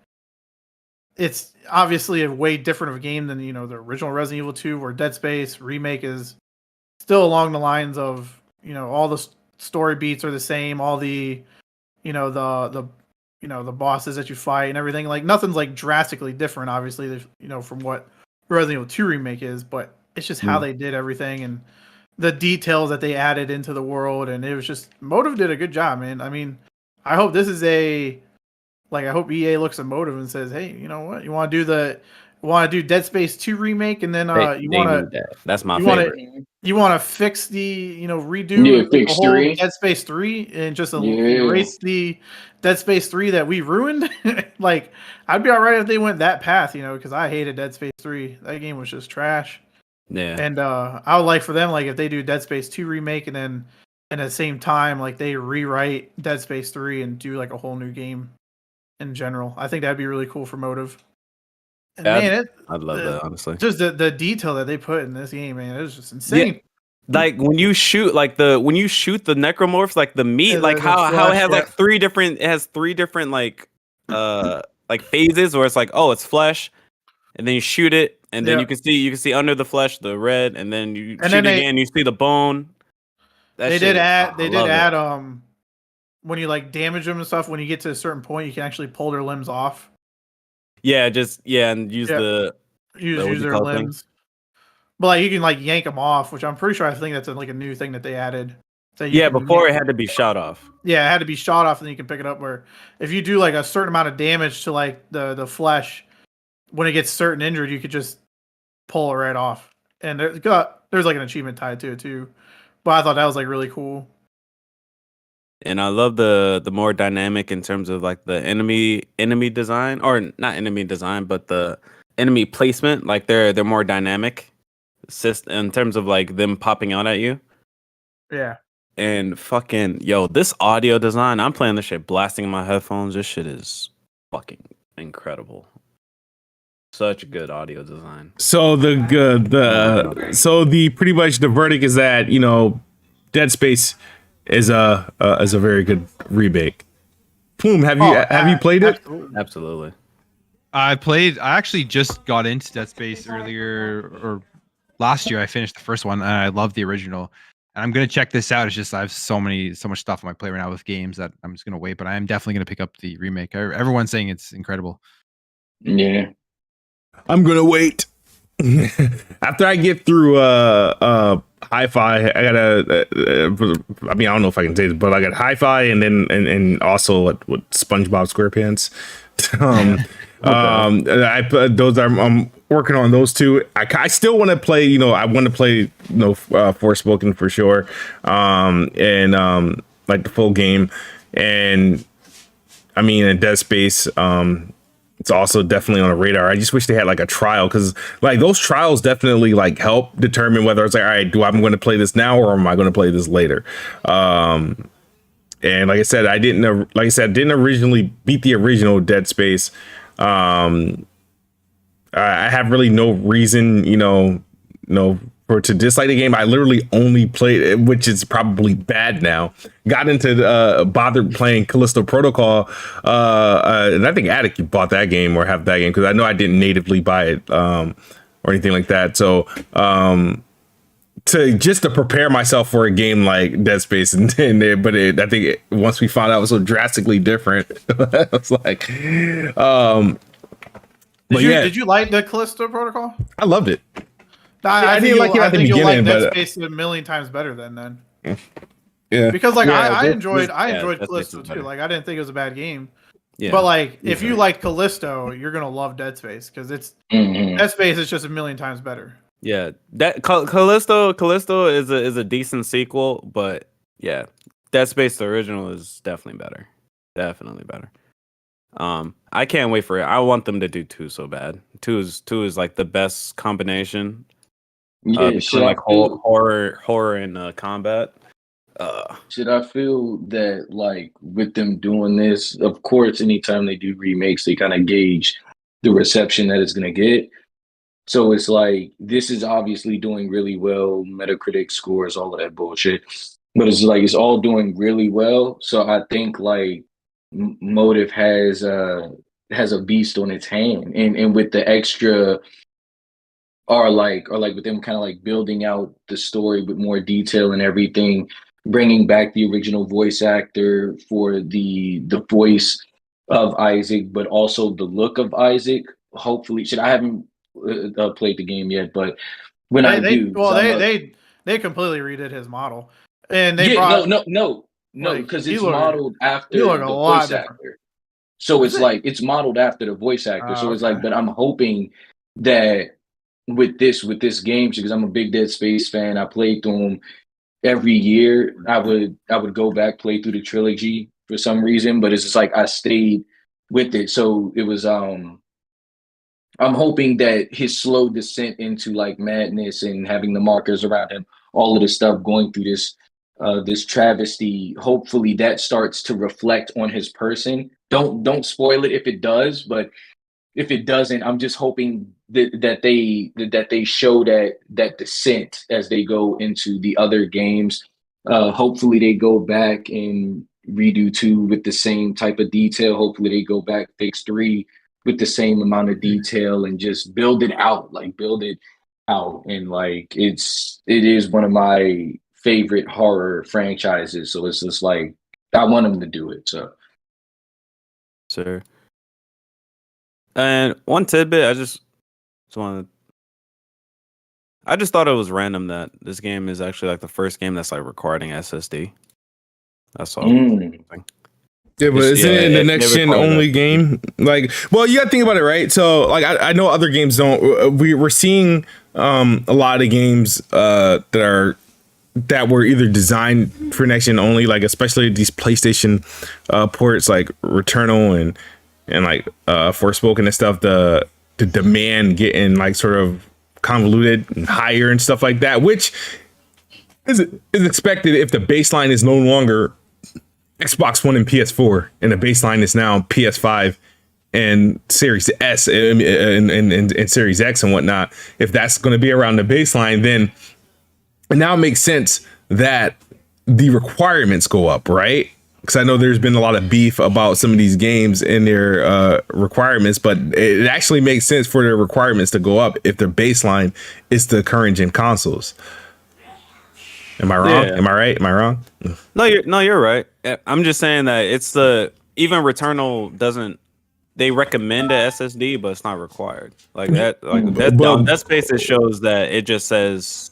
it's obviously a way different of a game than the original Resident Evil 2, where Dead Space remake is still along the lines of all the story beats are the same, all the the bosses that you fight and everything, like nothing's like drastically different obviously from what Resident Evil 2 remake is, but it's just how they did everything and the details that they added into the world, and it was just Motive did a good job, man. I mean, I hope this is I hope EA looks at Motive and says, hey, you know what, you want to do Dead Space 2 remake, and then you want to that's my favorite. You want to fix the redo fix the whole 3. Dead Space 3 and just erase the Dead Space 3 that we ruined. Like, I'd be all right if they went that path, because I hated Dead Space 3. That game was just trash. Yeah. And I would like for them, like, if they do Dead Space 2 remake and then at the same time, like, they rewrite Dead Space 3 and do like a whole new game in general. I think that'd be really cool for Motive. And man, I'd love that, honestly. Just the detail that they put in this game, man, it was just insane. Yeah. Like when you shoot the necromorphs, like the meat, Yeah, like how it has like three different like phases where it's like, oh, it's flesh, and then you shoot it, and then you can see under the flesh the red, and then you shoot it again, you see the bone. They did add when you like damage them and stuff, when you get to a certain point, you can actually pull their limbs off. Yeah, and use their limbs. But like you can like yank them off, which I'm pretty sure I think that's like a new thing that they added. Before it had to be shot off. Yeah, it had to be shot off, and then you can pick it up. Where if you do like a certain amount of damage to like the flesh, when it gets certain injured, you could just pull it right off. And there's like an achievement tied to it too. But I thought that was like really cool. And I love the more dynamic in terms of like the enemy design, or not enemy design, but the enemy placement. Like they're more dynamic, in terms of like them popping out at you. Yeah. And fucking this audio design. I'm playing this shit blasting in my headphones. This shit is fucking incredible. Such good audio design. So the pretty much the verdict is that Dead Space is a very good remake. Boom. Have you played it? Absolutely. I actually just got into Dead Space earlier or last year. I finished the first one and I love the original. And I'm gonna check this out. It's just I have so much stuff on my plate right now with games that I'm just gonna wait. But I am definitely gonna pick up the remake. Everyone's saying it's incredible. Yeah. I'm gonna wait. After I get through hi-fi, I gotta I don't know if I can say this, but I got hi-fi and then and also with SpongeBob SquarePants. I'm working on those two. I still want to play, I want to play Forspoken for sure, and like the full game. And I mean, in Dead Space, it's also definitely on the radar. I just wish they had like a trial, because like those trials definitely like help determine whether it's like, all right, I'm going to play this now or am I going to play this later? And like I said, didn't originally beat the original Dead Space. I have really no reason, for to dislike the game. I literally only played it, which is probably bad now. Got into bothered playing Callisto Protocol, and I think Addict, you bought that game or have that game, because I know I didn't natively buy it or anything like that. So to prepare myself for a game like Dead Space, I think once we found out it was so drastically different, I was like, Did you like the Callisto Protocol? I loved it. I didn't like it at the beginning, like Dead but Space a million times better then. Yeah, because I enjoyed Dead Callisto Space is too. better. Like, I didn't think it was a bad game. Yeah. But like, if you like Callisto, you're gonna love Dead Space, because Dead Space is just a million times better. Yeah, that Callisto is a decent sequel, but yeah, Dead Space the original is definitely better. Definitely better. I can't wait for it. I want them to do 2 so bad. 2 is like the best combination. Between like horror and combat. Should I feel that, like, with them doing this, of course, anytime they do remakes, they kind of gauge the reception that it's gonna get. So it's like, this is obviously doing really well, Metacritic scores, all of that bullshit. But it's like, it's all doing really well. So I think, like, Motive has a beast on its hand, and with the extra, or like with them kind of like building out the story with more detail and everything, bringing back the original voice actor for the voice of Isaac, but also the look of Isaac. Hopefully, I haven't played the game yet, but when I do, they completely redid his model, and no, because it's modeled after the voice actor. So it's like, it's modeled after the voice actor. So it's like, but I'm hoping that with this game, because I'm a big Dead Space fan, I played through them every year. I would go back, play through the trilogy for some reason, but it's just like I stayed with it. So it was I'm hoping that his slow descent into like madness and having the markers around him, all of the stuff going through this travesty, hopefully that starts to reflect on his person. Don't spoil it if it does, but if it doesn't, I'm just hoping that they show that descent as they go into the other games. Hopefully they go back and redo 2 with the same type of detail. Hopefully they go back, fix 3 with the same amount of detail, and just build it out. And like, it is one of my favorite horror franchises. So it's just like, I want them to do it. So. Sure. And one tidbit, I just thought it was random that this game is actually like the first game that's like requiring SSD. That's all. Yeah, but isn't it the next gen only game? Like, well, you gotta think about it, right? So, like, I know other games don't. We're seeing a lot of games that were either designed for next gen only, like especially these PlayStation ports, like Returnal and like Forspoken and stuff. The demand getting like sort of convoluted and higher and stuff like that, which is expected if the baseline is no longer Xbox One and PS4, and the baseline is now PS5 and Series S and Series X and whatnot. If that's going to be around the baseline, then it now makes sense that the requirements go up, right? Because I know there's been a lot of beef about some of these games and their requirements, but it actually makes sense for their requirements to go up if their baseline is the current gen consoles. Am I wrong? Yeah. Am I right? Am I wrong? No, you're right. I'm just saying that it's even Returnal doesn't. They recommend a SSD, but it's not required. Like that. Like that space, it shows that it just says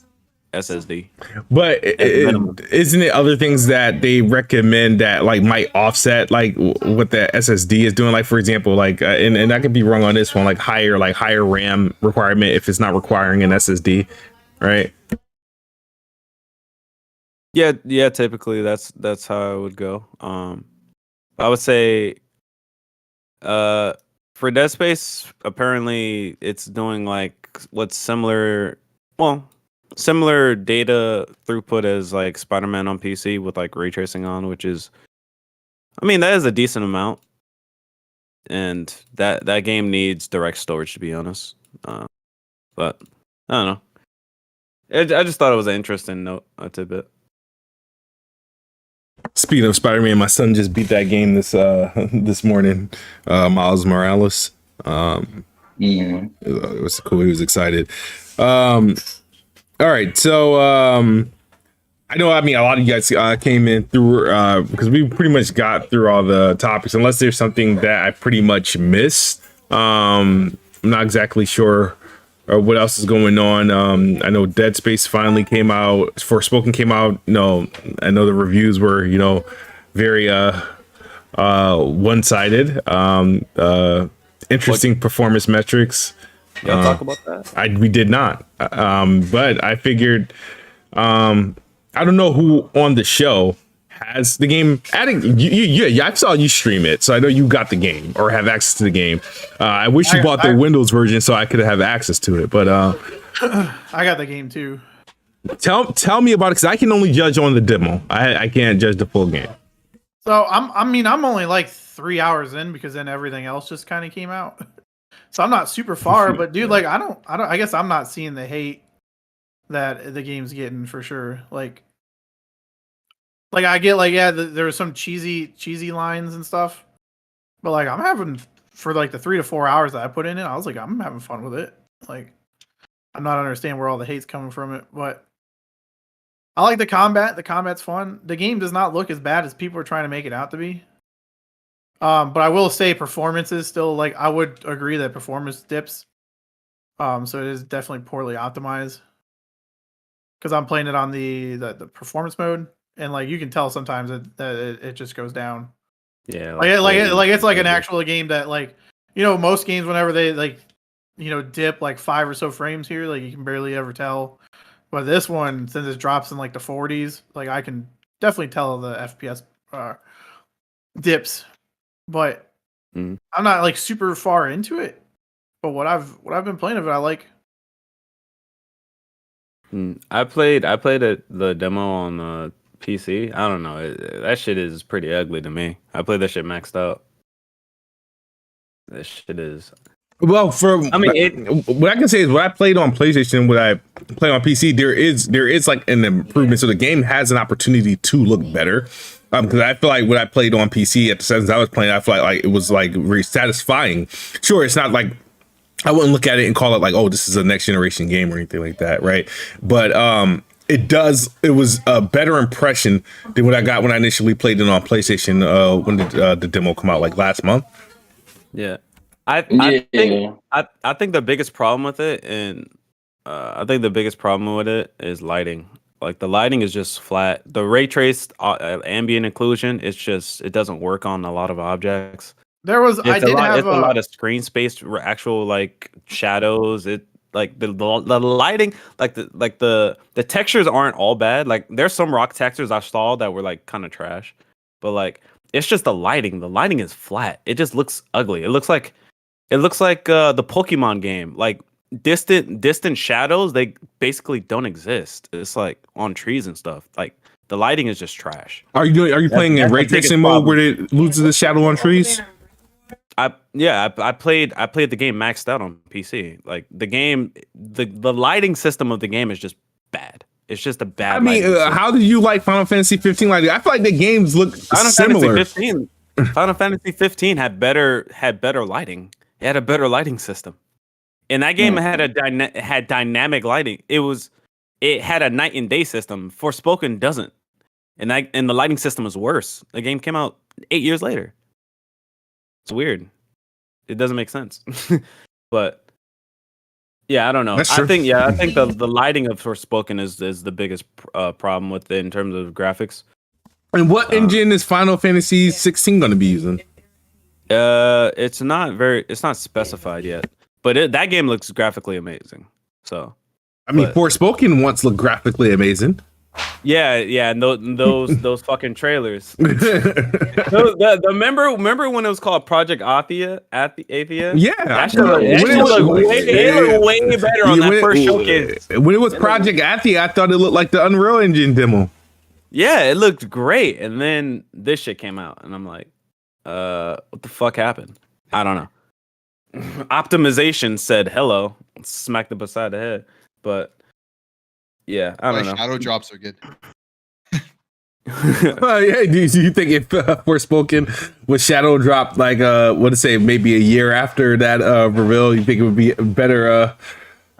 SSD. But isn't it other things that they recommend that like might offset like what the SSD is doing? Like, for example, like and I could be wrong on this one, like higher RAM requirement if it's not requiring an SSD, right? Yeah. Typically, that's how it would go. I would say, for Dead Space, apparently it's doing like what's similar data throughput as like Spider-Man on PC with like ray tracing on, which is I mean, that is a decent amount, and that game needs direct storage, to be honest. But I don't know. I just thought it was an interesting note, a tidbit. Speaking of Spider-Man, my son just beat that game this morning. Miles Morales. It was cool. He was excited. All right, so I know. I mean, a lot of you guys came in through because we pretty much got through all the topics, unless there's something that I pretty much missed. I'm not exactly sure what else is going on. I know Dead Space finally came out. Forspoken came out. No, I know the reviews were very one-sided. Interesting performance metrics. Y'all talk about that? We did not. But I figured. I don't know who on the show has the game. Addict, I saw you stream it, so I know you got the game or have access to the game. I wish you bought the Windows version so I could have access to it. But I got the game too. Tell me about it, because I can only judge on the demo. I can't judge the full game. So I'm only like 3 hours in, because then everything else just kind of came out. So I'm not super far, but dude, like I guess I'm not seeing the hate that the game's getting for sure. Like I get there were some cheesy lines and stuff, but like I'm having, for like the 3 to 4 hours that I put in it, I was like, I'm having fun with it. Like I'm not understanding where all the hate's coming from it, but I like the combat. The combat's fun. The game does not look as bad as people are trying to make it out to be. But I will say performance is still, like, I would agree that performance dips. So it is definitely poorly optimized, because I'm playing it on the performance mode, and like you can tell sometimes that it just goes down. Yeah, like it's like an actual game that, like, most games, whenever they dip like 5 or so frames here, like you can barely ever tell. But this one, since it drops in like the 40s, like I can definitely tell the FPS dips. But I'm not like super far into it. But what I've been playing of it, I like. I played the demo on PC. I don't know. That shit is pretty ugly to me. I played that shit maxed out. That shit is. Well, what I can say is what I played on PlayStation, what I play on PC, there is like an improvement. So the game has an opportunity to look better. Because I feel like what I played on PC at the settings I was playing, I feel like it was like very satisfying. Sure, it's not like I wouldn't look at it and call it like, oh, this is a next generation game or anything like that, right? But it was a better impression than what I got when I initially played it on PlayStation when the demo come out like last month. Yeah. I think the biggest problem with it, is lighting. Like the lighting is just flat. The ray traced ambient occlusion, it doesn't work on a lot of objects. It's a lot of screen space, actual like shadows. It like the lighting, like the textures aren't all bad. Like there's some rock textures I saw that were like kind of trash, but like it's just the lighting. The lighting is flat. It just looks ugly. It looks like the Pokemon game. Like distant shadows, they basically don't exist. It's like on trees and stuff. Like the lighting is just trash. Are you playing in ray tracing mode where it loses the shadow on trees? I played the game maxed out on PC. Like the game, the lighting system of the game is just bad. It's just a bad. I mean, how did you like Final Fantasy 15? Like I feel like the games look similar. Final Fantasy 15 had better lighting. It had a better lighting system. And that game had dynamic lighting. It had a night and day system. Forspoken doesn't. And the lighting system is worse. The game came out 8 years later. It's weird. It doesn't make sense. But yeah, I don't know. I think the lighting of Forspoken is the biggest problem with it in terms of graphics. And what engine is Final Fantasy 16 going to be using? It's not specified yet. But that game looks graphically amazing. So, I mean, Forspoken once looked graphically amazing. Yeah, and those fucking trailers. Remember when it was called Project Athia? Yeah, that shit looked way better on that first showcase. When it was Project Athia, I thought it looked like the Unreal Engine demo. Yeah, it looked great, and then this shit came out, and I'm like, what the fuck happened? I don't know. Optimization said hello, smacked it beside the head, but yeah, I don't know. Shadow drops are good. Yeah, do you think if Forspoken was shadow dropped like what to say maybe a year after that reveal, you think it would be better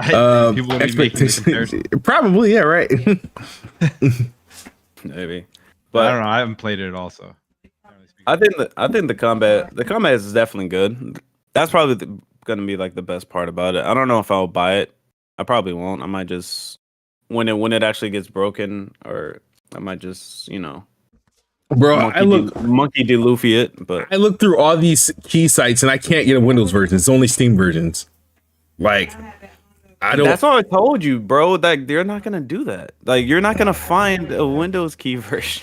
People will be making the comparison. Probably, yeah, right. Maybe, But I but don't know. I haven't played it also. I think the combat is definitely good. That's probably gonna be like the best part about it. I don't know if I'll buy it. I probably won't. I might just when it actually gets broken, or I might just Bro, monkey D. Luffy it. But I look through all these key sites and I can't get a Windows version. It's only Steam versions. Like, I don't. that's what I told you, bro. Like they're not gonna do that. Like you're not gonna find a Windows key version.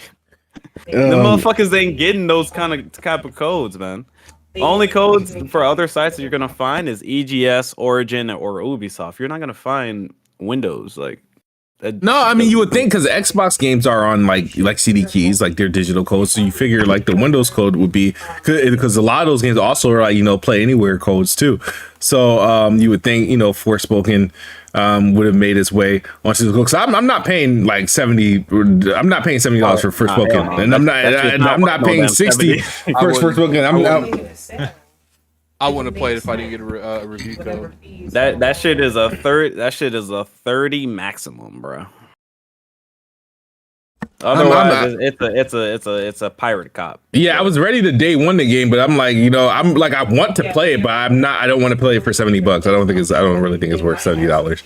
The motherfuckers ain't getting those type of codes, man. Only codes for other sites that you're gonna find is EGS, Origin, or Ubisoft. You're not gonna find Windows like. No, I mean you would think because Xbox games are on like CD keys, like their digital codes. So you figure like the Windows code would be because a lot of those games also are like play anywhere codes too. So you would think Forspoken would have made its way onto the cause I'm not paying like $70. I'm not paying $70 for Forspoken, and I'm not paying $60 for Forspoken. I wouldn't have played if I didn't get a review code. That shit is a 30 maximum, bro. Otherwise, it's a pirate cop. Yeah, I was ready to day one the game, but I'm like, I want to play it, but I don't want to play it for $70. I don't really think it's worth $70.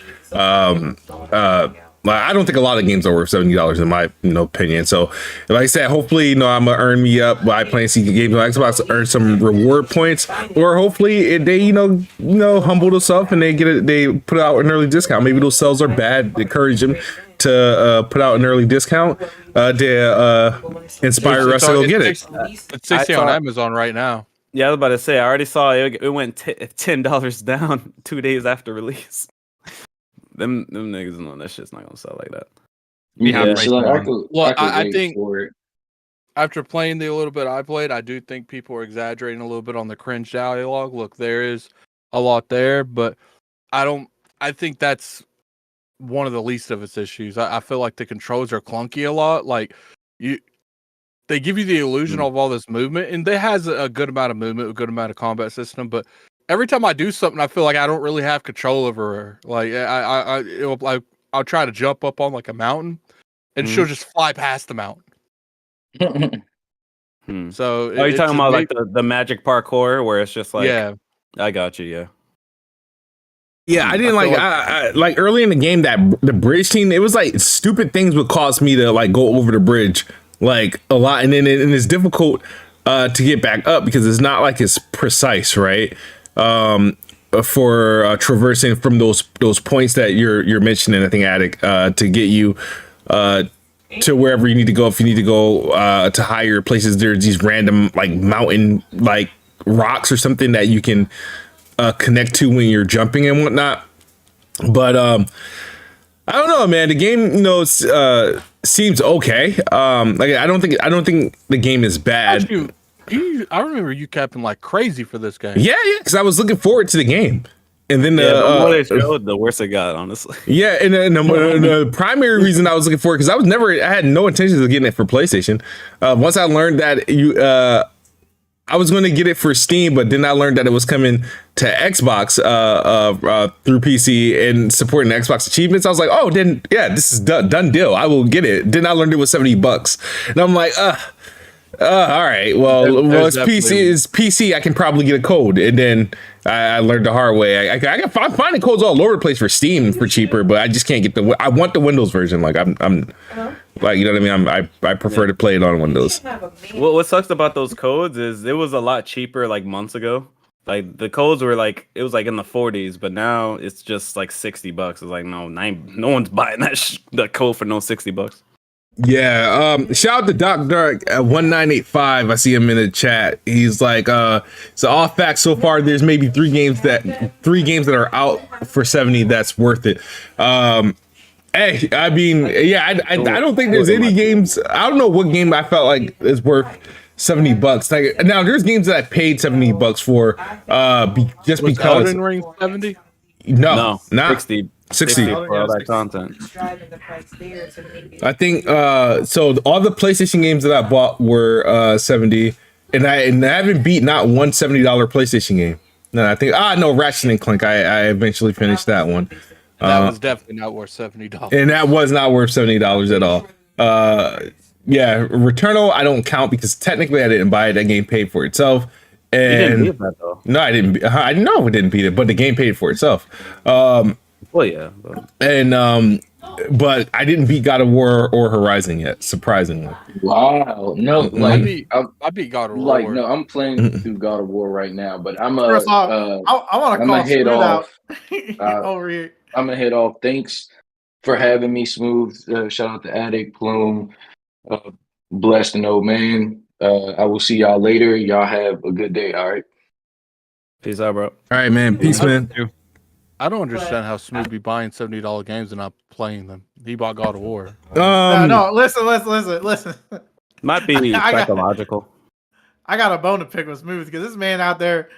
I don't think a lot of games are worth $70 in my opinion. So, like I said, hopefully, I'm gonna earn me up by playing some games on Xbox, earn some reward points, or hopefully they humble themselves and they put out an early discount. Maybe those sales are bad. Encourage them to put out an early discount to inspire us to go get it. It's 60 on Amazon right now. Yeah, I was about to say I already saw it went $10 down 2 days after release. Them niggas know that shit's not gonna sell like that. I think after playing the little bit I played, I do think people are exaggerating a little bit on the cringe dialogue. Look, there is a lot there, but I think that's one of the least of its issues. I feel like the controls are clunky a lot. Like they give you the illusion of all this movement, and it has a good amount of movement, a good amount of combat system, but every time I do something, I feel like I don't really have control over her. Like I'll try to jump up on like a mountain, and she'll just fly past the mountain. So, are you talking about like the magic parkour where it's just like, yeah, I got you, yeah. Yeah, I didn't like early in the game that the bridge scene. It was like stupid things would cause me to like go over the bridge like a lot, and then it's difficult to get back up because it's not like it's precise, right? For traversing from those points that you're mentioning, I think, Addict, to get you to wherever you need to go. If you need to go to higher places, there's these random like mountain like rocks or something that you can connect to when you're jumping and whatnot. But I don't know, man. The game, seems okay. Like I don't think the game is bad. I remember you capping like crazy for this game. Yeah, because I was looking forward to the game, and then the more they showed, the worse it got, honestly. Yeah, and the primary reason I was looking for it because I had no intentions of getting it for PlayStation. Once I learned that I was going to get it for Steam, but then I learned that it was coming to Xbox through PC and supporting Xbox achievements. I was like, oh, then yeah, this is done deal. I will get it. Then I learned it was $70, and I'm like, all right. Well, it's PC. I can probably get a code, and then I learned the hard way. I'm finding codes all over the place for Steam for cheaper, but I just can't get I want the Windows version. Like I'm like, you know what I mean. I prefer to play it on Windows. Well, what sucks about those codes is it was a lot cheaper like months ago. Like the codes were like it was like in the 40s, but now it's just like $60. It's like no one's buying that code for no $60. Yeah, shout out to Doc Dark at 1985. I see him in the chat. He's like, so all facts so far, there's maybe three games that are out for 70 that's worth it. Hey, I mean, yeah, I don't think there's any games. I don't know what game I felt like is worth $70. Like now, there's games that I paid $70 for, just Was because. Elden Ring 70? No, not 60 60. for all that content. I think so. All the PlayStation games that I bought were 70, and I haven't beat not one $70 PlayStation game. No, I think no Ratchet and Clank. I eventually finished that one. That was definitely not worth $70. And that was not worth $70 at all. Yeah, Returnal I don't count because technically I didn't buy it. That game paid for itself. And You didn't beat that though. no, I didn't. I know it didn't beat it, but the game paid for itself. Well, yeah. But I didn't beat God of War or Horizon yet. Surprisingly. Wow. No, Mhm. like I beat God of War. like no, I'm playing through God of War right now, but I'm First off, I want to I'm call gonna head Smooth out off. over here. I'm gonna head off. Thanks for having me, Smooth. Shout out to Addict, Plume, Blessed and Old Man. I will see y'all later. Y'all have a good day. All right. Peace out, bro. All right, man. Peace, man. I don't understand how Smooth be buying $70 games and not playing them. He bought God of War. No, listen. Might be I got- psychological. I got a bone to pick with Smooth because this man out there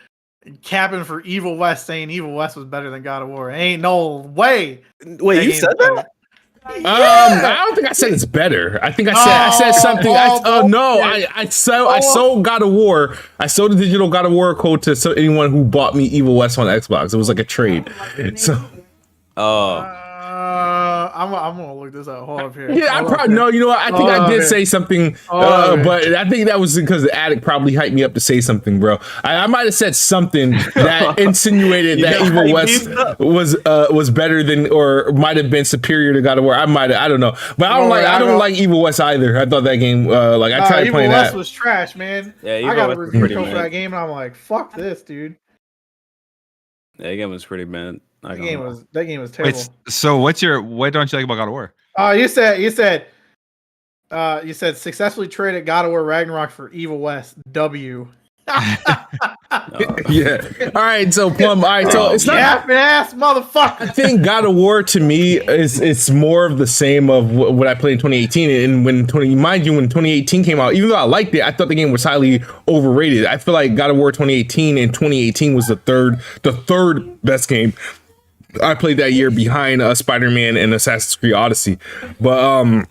capping for Evil West, saying Evil West was better than God of War. Ain't no way. Wait, you game's said that? I don't think I said it's better. I think I said something. I sold God of War. I sold the digital God of War code to anyone who bought me Evil West on Xbox. It was like a trade. So I'm gonna look this up. Hold up here. yeah, I probably no. You know what? I think I did say something, but I think that was because the Addict probably hyped me up to say something, bro. I might have said something that insinuated that Evil West was better than or might have been superior to God of War. I don't know, but I don't like Evil West either. I thought that game I tried Evil playing West that. was trash, man. Yeah, I Evil got a West was review pretty code for bad. that game, and I'm like, fuck this, dude. Yeah, that game was pretty bad. That game was terrible. Wait, so what don't you like about God of War? You said successfully traded God of War Ragnarok for Evil West. W. Yeah. All right. So Plum. All right. So it's not. Yapping ass I motherfucker. think God of War to me it's more of the same of what I played in 2018. And when 2018 came out, even though I liked it, I thought the game was highly overrated. I feel like God of War 2018 and 2018 was the third best game I played that year behind Spider-Man and Assassin's Creed Odyssey. But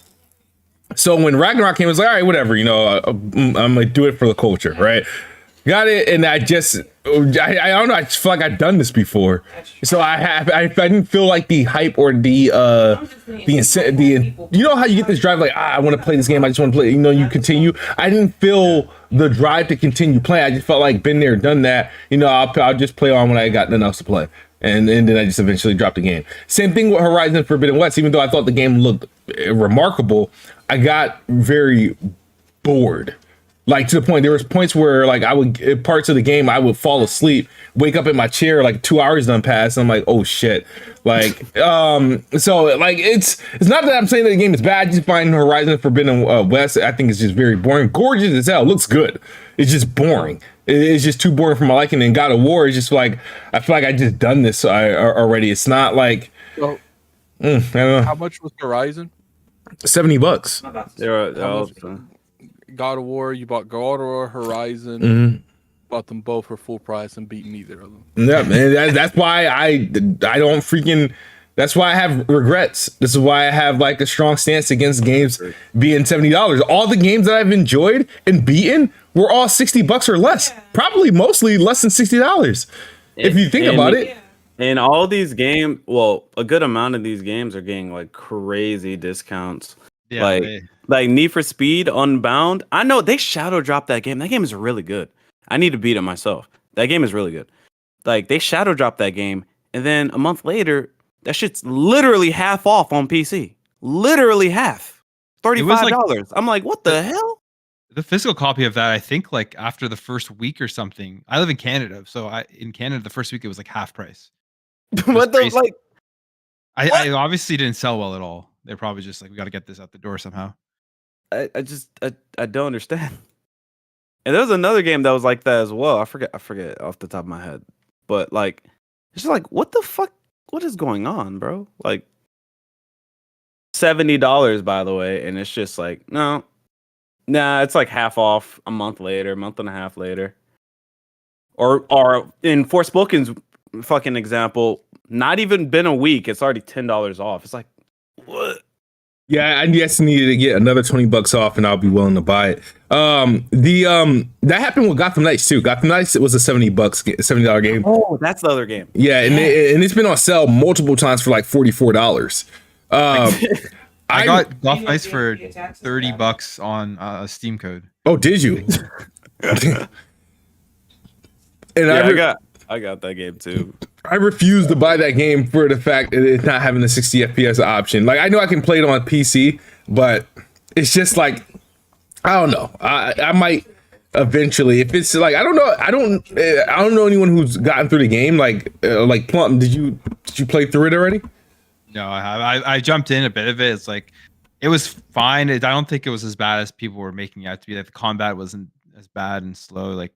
so when Ragnarok came, I was like, all right, whatever, I'm gonna do it for the culture, right? Got it, and I don't know. I just feel like I've done this before, so I didn't feel like the hype or the you know how you get this drive like I want to play this game. I just want to play. You continue. I didn't feel the drive to continue playing. I just felt like been there, done that. I'll just play on when I got nothing else to play, and then I just eventually dropped the game. Same thing with Horizon Forbidden West. Even though I thought the game looked remarkable, I got very bored. Like to the point, there was points where like parts of the game I would fall asleep, wake up in my chair like 2 hours done passed, and I'm like, oh shit. Like so like it's not that I'm saying that the game is bad. I just find Horizon Forbidden West, I think it's just very boring. Gorgeous as hell, looks good. It's just boring. It's just too boring for my liking. And God of War is just like I feel like I just done this already. It's not like So, I don't know. how much was Horizon? $70. They're God of War, you bought God of War, Horizon, Mm-hmm. bought them both for full price and beat neither of them. Yeah, man. That's why I don't freaking. That's why I have regrets. This is why I have like a strong stance against games being $70. All the games that I've enjoyed and beaten were all $60 or less. Probably mostly less than $60. If you think about it. And all these games, well, a good amount of these games are getting like crazy discounts. Yeah, Like Need for Speed Unbound. I know they shadow dropped that game. That game is really good. I need to beat it myself. That game is really good. Like they shadow dropped that game, and then a month later, that shit's literally half off on PC. Literally half. $35. I'm like, what the hell? The physical copy of that, I think, like after the first week or something. I live in Canada, so in Canada, the first week it was like half price. What the crazy. like? I obviously didn't sell well at all. They're probably just like, we got to get this out the door somehow. I don't understand. And there was another game that was like that as well. I forget off the top of my head. But like, it's just like, what the fuck? What is going on, bro? Like, $70, by the way, and it's just like, no, nah, it's like half off a month later, a month and a half later. Or in Forspoken's fucking example, not even been a week, it's already $10 off. It's like, what? Yeah, I just needed to get another $20 off, and I'll be willing to buy it. That happened with Gotham Knights too. Gotham Knights, it was a $70 game. Oh, that's the other game. Yeah, and it's been on sale multiple times for like $44. I got Gotham Knights for $30 on a Steam code. Oh, did you? And yeah, I got that game too. I refuse to buy that game for the fact that it's not having the 60 FPS option. Like, I know I can play it on PC, but it's just like, I don't know. I might eventually, if it's like, I don't know. I don't know anyone who's gotten through the game. Like Plump, did you play through it already? No, I have. I jumped in a bit of it. It's like, it was fine. I don't think it was as bad as people were making it out to be. Like, the combat wasn't as bad and slow. Like,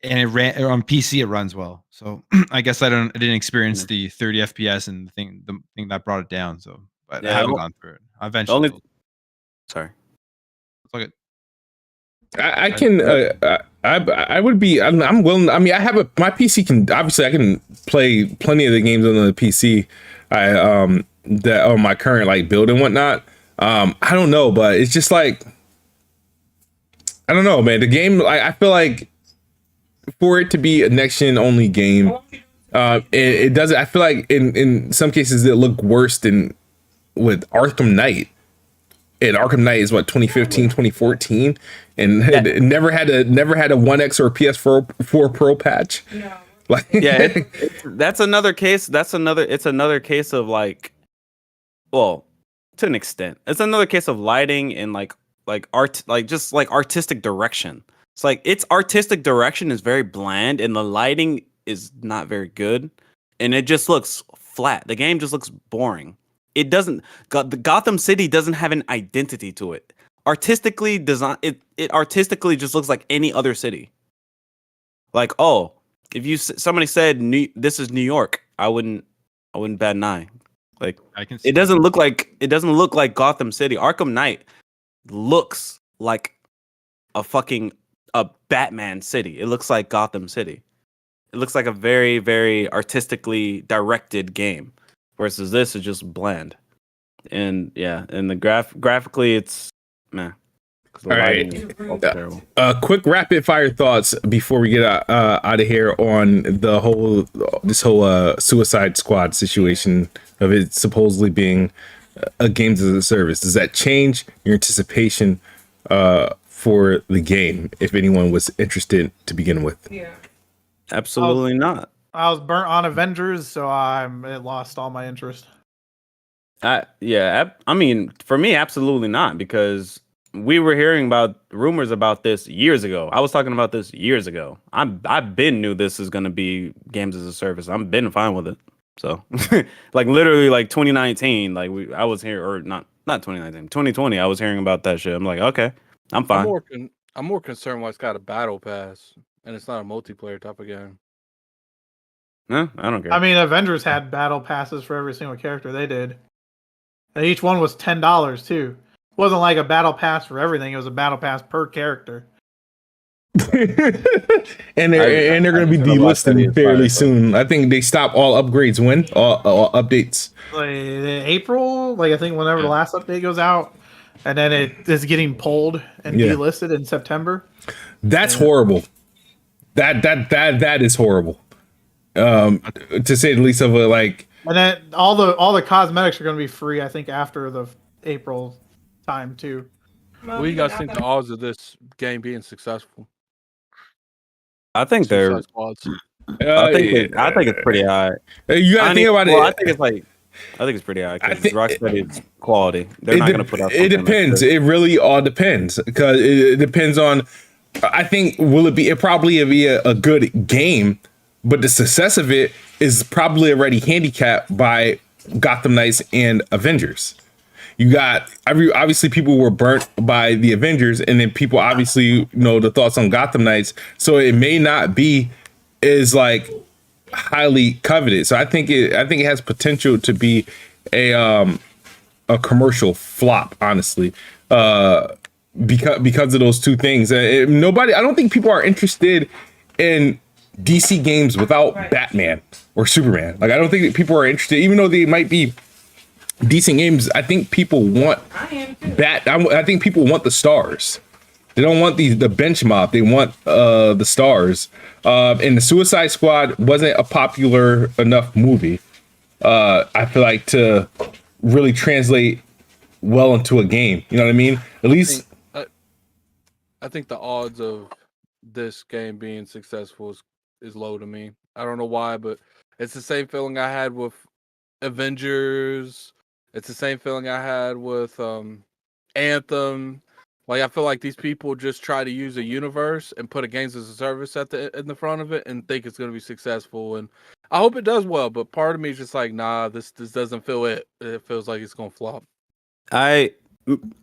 and it ran on PC. It runs well. So I guess I didn't experience the 30 FPS and the thing that brought it down. So, but I haven't gone through it. I eventually. Sorry. Look at. I can. I would be. I'm willing. I mean, I have my PC can obviously I can play plenty of the games on the PC. That on my current like build and whatnot. I don't know, but it's just like, I don't know, man. The game, I feel like for it to be a next gen only game, it doesn't. I feel like in some cases it looked worse than with Arkham Knight. And Arkham Knight is what, 2015, 2014, and it never had a 1X or a PS4 Pro patch. No. Like, Yeah, that's another case. It's another case of like, well, to an extent, it's another case of lighting and like art, like just like artistic direction. It's like its artistic direction is very bland, and the lighting is not very good, and it just looks flat. The game just looks boring. It doesn't. The Gotham City doesn't have an identity to it. Artistically, it artistically just looks like any other city. Like, oh, if somebody said this is New York, I wouldn't bat an eye. Like, it doesn't look like Gotham City. Arkham Knight looks like a Batman city. It looks like Gotham City. It looks like a very, very artistically directed game. Versus this is just bland, and yeah, and the graphically it's meh. All right, quick rapid fire thoughts before we get out of here on this whole Suicide Squad situation of it supposedly being a games as a service. Does that change your anticipation for the game if anyone was interested to begin with? Yeah. Absolutely not. I was burnt on Avengers, so it lost all my interest. I mean, for me, absolutely not, because we were hearing about rumors about this years ago. I was talking about this years ago. I've been knew this is going to be games as a service. I've been fine with it. So, like literally, like 2019, like I was here, or not 2019, 2020. I was hearing about that shit. I'm like, okay, I'm fine. I'm more concerned why it's got a battle pass and it's not a multiplayer type of game. No, I don't care. I mean, Avengers had battle passes for every single character they did. And each one was $10 too. It wasn't like a battle pass for everything. It was a battle pass per character. and they're going to be delisting fairly soon. I think they stop all upgrades when all updates. Like in April, like I think whenever the last update goes out, and then it is getting pulled and delisted in September. That's horrible. That is horrible. To say the least of it, like, and then all the cosmetics are going to be free, I think, after the April time too. What do you guys think the odds of this game being successful? I think they're. I think it's pretty high. You gotta think about it. I think it's pretty high because Rocksteady's quality. They're not gonna put out. It depends. It really all depends because it depends on. I think it probably be a good game. But the success of it is probably already handicapped by Gotham Knights and Avengers. You got obviously people were burnt by the Avengers, and then people obviously know the thoughts on Gotham Knights. So it may not be as like highly coveted. So I think it has potential to be a a commercial flop, honestly, because of those two things. I don't think people are interested in DC games without Batman or Superman. Like, I don't think that people are interested, even though they might be decent games. I think people want I think people want the stars. They don't want the bench mob. They want the stars. And the Suicide Squad wasn't a popular enough movie, I feel like, to really translate well into a game. You know what I mean? At least I think the odds of this game being successful is low to me. I don't know why, but it's the same feeling I had with Avengers. It's the same feeling I had with Anthem. Like, I feel like these people just try to use a universe and put a games as a service in the front of it and think it's going to be successful. And I hope it does well, but part of me is just like, nah, this doesn't feel it. It feels like it's going to flop. I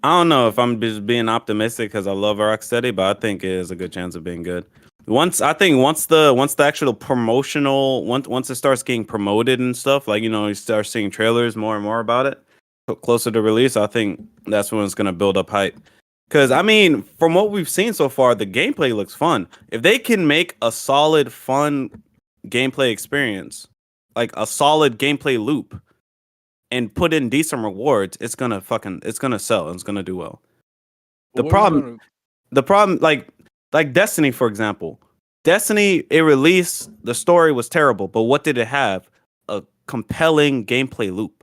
don't know if I'm just being optimistic because I love Rocksteady, but I think it is a good chance of being good. Once the actual promotional once it starts getting promoted and stuff, like, you start seeing trailers more and more about it closer to release, I think that's when it's gonna build up hype. Because, I mean, from what we've seen so far, the gameplay looks fun. If they can make a solid, fun gameplay experience, like a solid gameplay loop, and put in decent rewards, it's gonna sell and it's gonna do well. The problem, like Destiny, for example. Destiny, it released, the story was terrible, but what did it have? A compelling gameplay loop.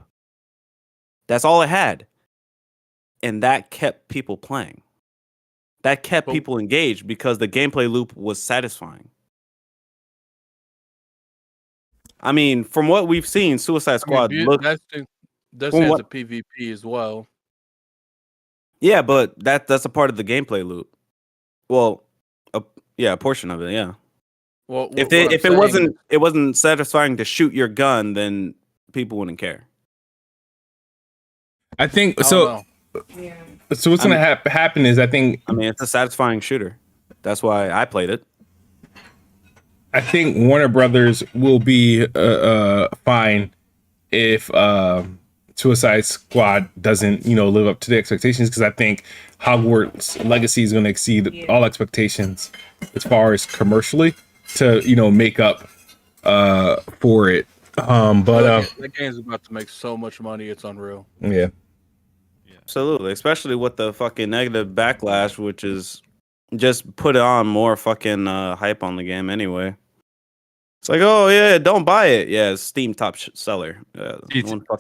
That's all it had. And that kept people playing. That kept people engaged because the gameplay loop was satisfying. I mean, from what we've seen, Suicide Squad Destiny has a PvP as well. Yeah, but that's a part of the gameplay loop. Well, a portion of it, yeah. Well, if it wasn't satisfying to shoot your gun, then people wouldn't care. I think so. So what's gonna happen is I mean, it's a satisfying shooter. That's why I played it. I think Warner Brothers will be fine if Suicide Squad doesn't, live up to the expectations, because I think Hogwarts Legacy is going to exceed all expectations as far as commercially to, make up for it. That game's about to make so much money, it's unreal. Yeah. Absolutely, especially with the fucking negative backlash, which is just put on more fucking hype on the game anyway. It's like, oh yeah, don't buy it. Yeah, it's Steam top seller. To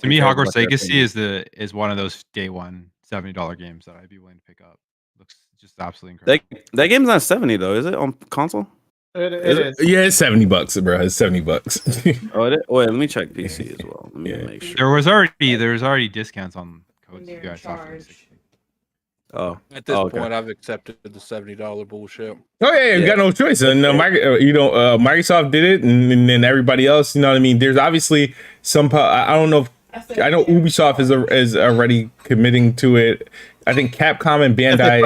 me, Hogwarts Legacy is one of those day one $70 games that I'd be willing to pick up. Looks just absolutely incredible. That game's not 70 though, is it on console? It is. Yeah, it's $70, bro. It's $70. Oh, wait, let me check PC as well. Let me make sure. There was already discounts on codes you guys saw for 60. Oh, at this point, I've accepted the $70 bullshit. Oh yeah, you got no choice. And Microsoft did it, and then everybody else. You know what I mean? There's obviously some. I don't know. I know Ubisoft is already committing to it. I think Capcom and Bandai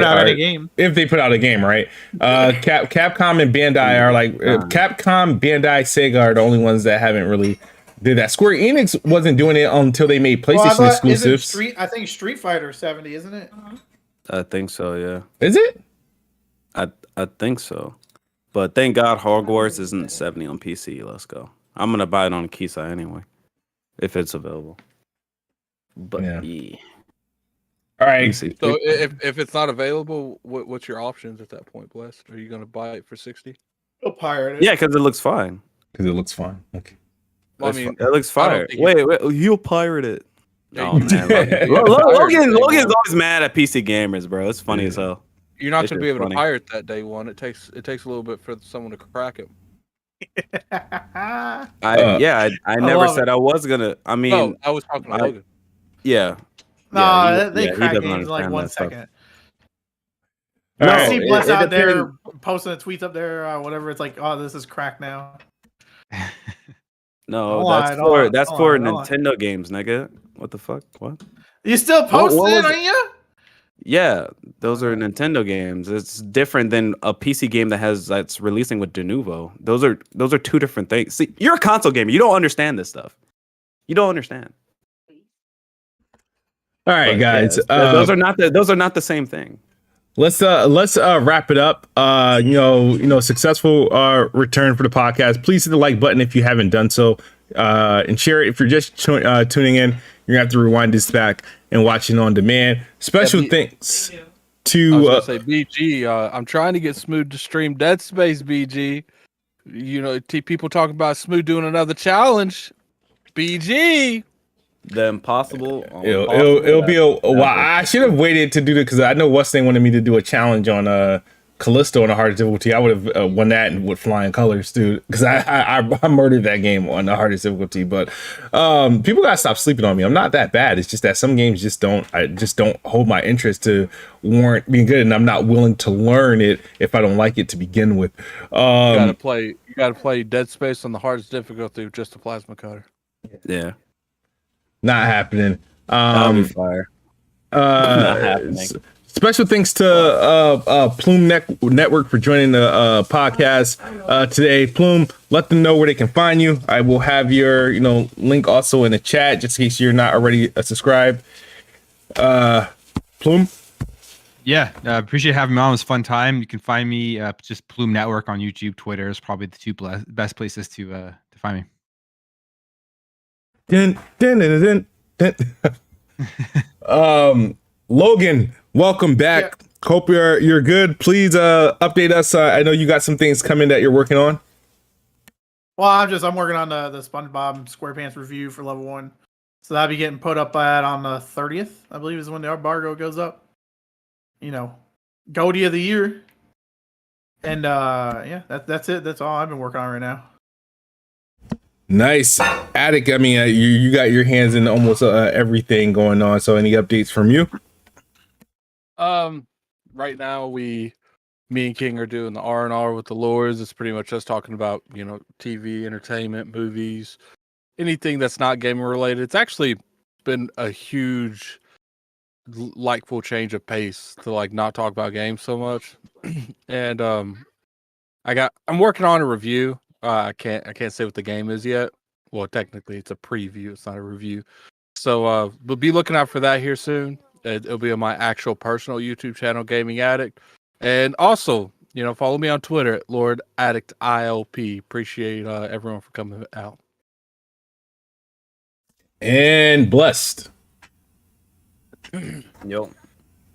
if they put out a game, right? Capcom and Bandai are like Capcom, Bandai, Sega are the only ones that haven't really did that. Square Enix wasn't doing it until they made PlayStation exclusives. I think Street Fighter 70, isn't it? I think so, yeah. Is it? I think so. But thank God Hogwarts isn't 70 on PC. Let's go. I'm going to buy it on Keysight anyway, if it's available. But yeah. All right. So if it's not available, what's your options at that point, Blessed? Are you going to buy it for 60? I'll pirate it. Yeah, because it looks fine. Okay. Well, I mean, it looks fire. Wait, you'll pirate it. Yeah, oh man, Logan's always mad at PC gamers, bro. It's funny as hell. You're not going to be able to pirate that day one. It takes a little bit for someone to crack it. I never said I was gonna. I mean, I was talking to Logan. Yeah. No, they crack games in like 1 second. I see Bless out there posting the tweets up there, whatever. It's like, oh, this is crack now. No, that's for Nintendo games, nigga. What the fuck? What? You still posting it, aren't you? Yeah, those are Nintendo games. It's different than a PC game that's releasing with Denuvo. Those are two different things. See, you're a console gamer. You don't understand this stuff. You don't understand. All right, But, guys. yeah, those are not the same thing. Let's wrap it up. Successful return for the podcast. Please hit the like button if you haven't done so, and share it if you're just tuning in. You're gonna have to rewind this back and watch it on demand. Special thanks to I was gonna say BG. I'm trying to get Smooth to stream Dead Space. BG, people talking about Smooth doing another challenge. BG. The impossible. It'll be a while. I should have waited to do that because I know Weston wanted me to do a challenge on Callisto on the hardest difficulty. I would have won that with flying colors, dude. Because I murdered that game on the hardest difficulty. But people gotta stop sleeping on me. I'm not that bad. It's just that some games just don't hold my interest to warrant being good, and I'm not willing to learn it if I don't like it to begin with. You gotta play Dead Space on the hardest difficulty with just a plasma cutter. Yeah. Not happening. That'll be fire. Not happening. Special thanks to Plume Network for joining the podcast today. Plume, let them know where they can find you. I will have your link also in the chat just in case you're not already subscribed. Plume. Yeah, appreciate having me on. It was a fun time. You can find me just Plume Network on YouTube, Twitter is probably the two best places to find me. Logan, welcome back. Yeah. Hope you're good. Please update us. I know you got some things coming that you're working on. Well, I'm working on the SpongeBob SquarePants review for level 1, so that'll be getting put up on the 30th. I believe is when the embargo goes up. Goatee of the year, and that's it. That's all I've been working on right now. Nice. Addict, I mean, you got your hands in almost everything going on. So any updates from you? Right now me and King are doing the R&R with the Lords. It's pretty much us talking about, TV, entertainment, movies, anything that's not gaming related. It's actually been a huge full change of pace to not talk about games so much. And I'm working on a review. I can't say what the game is yet. Well, technically it's a preview. It's not a review. So we'll be looking out for that here soon. It'll be on my actual personal YouTube channel, Gaming Addict. And also, follow me on Twitter at Lord Addict ILP. Appreciate everyone for coming out. And blessed. Yo,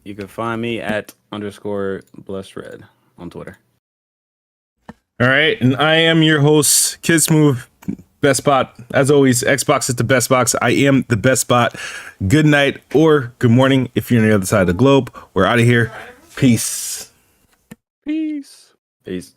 you can find me at _blessedred on Twitter. All right, and I am your host, Kid Smooth, Best Spot. As always, Xbox is the best box. I am the best spot. Good night or good morning if you're on the other side of the globe. We're out of here. Peace. Peace. Peace.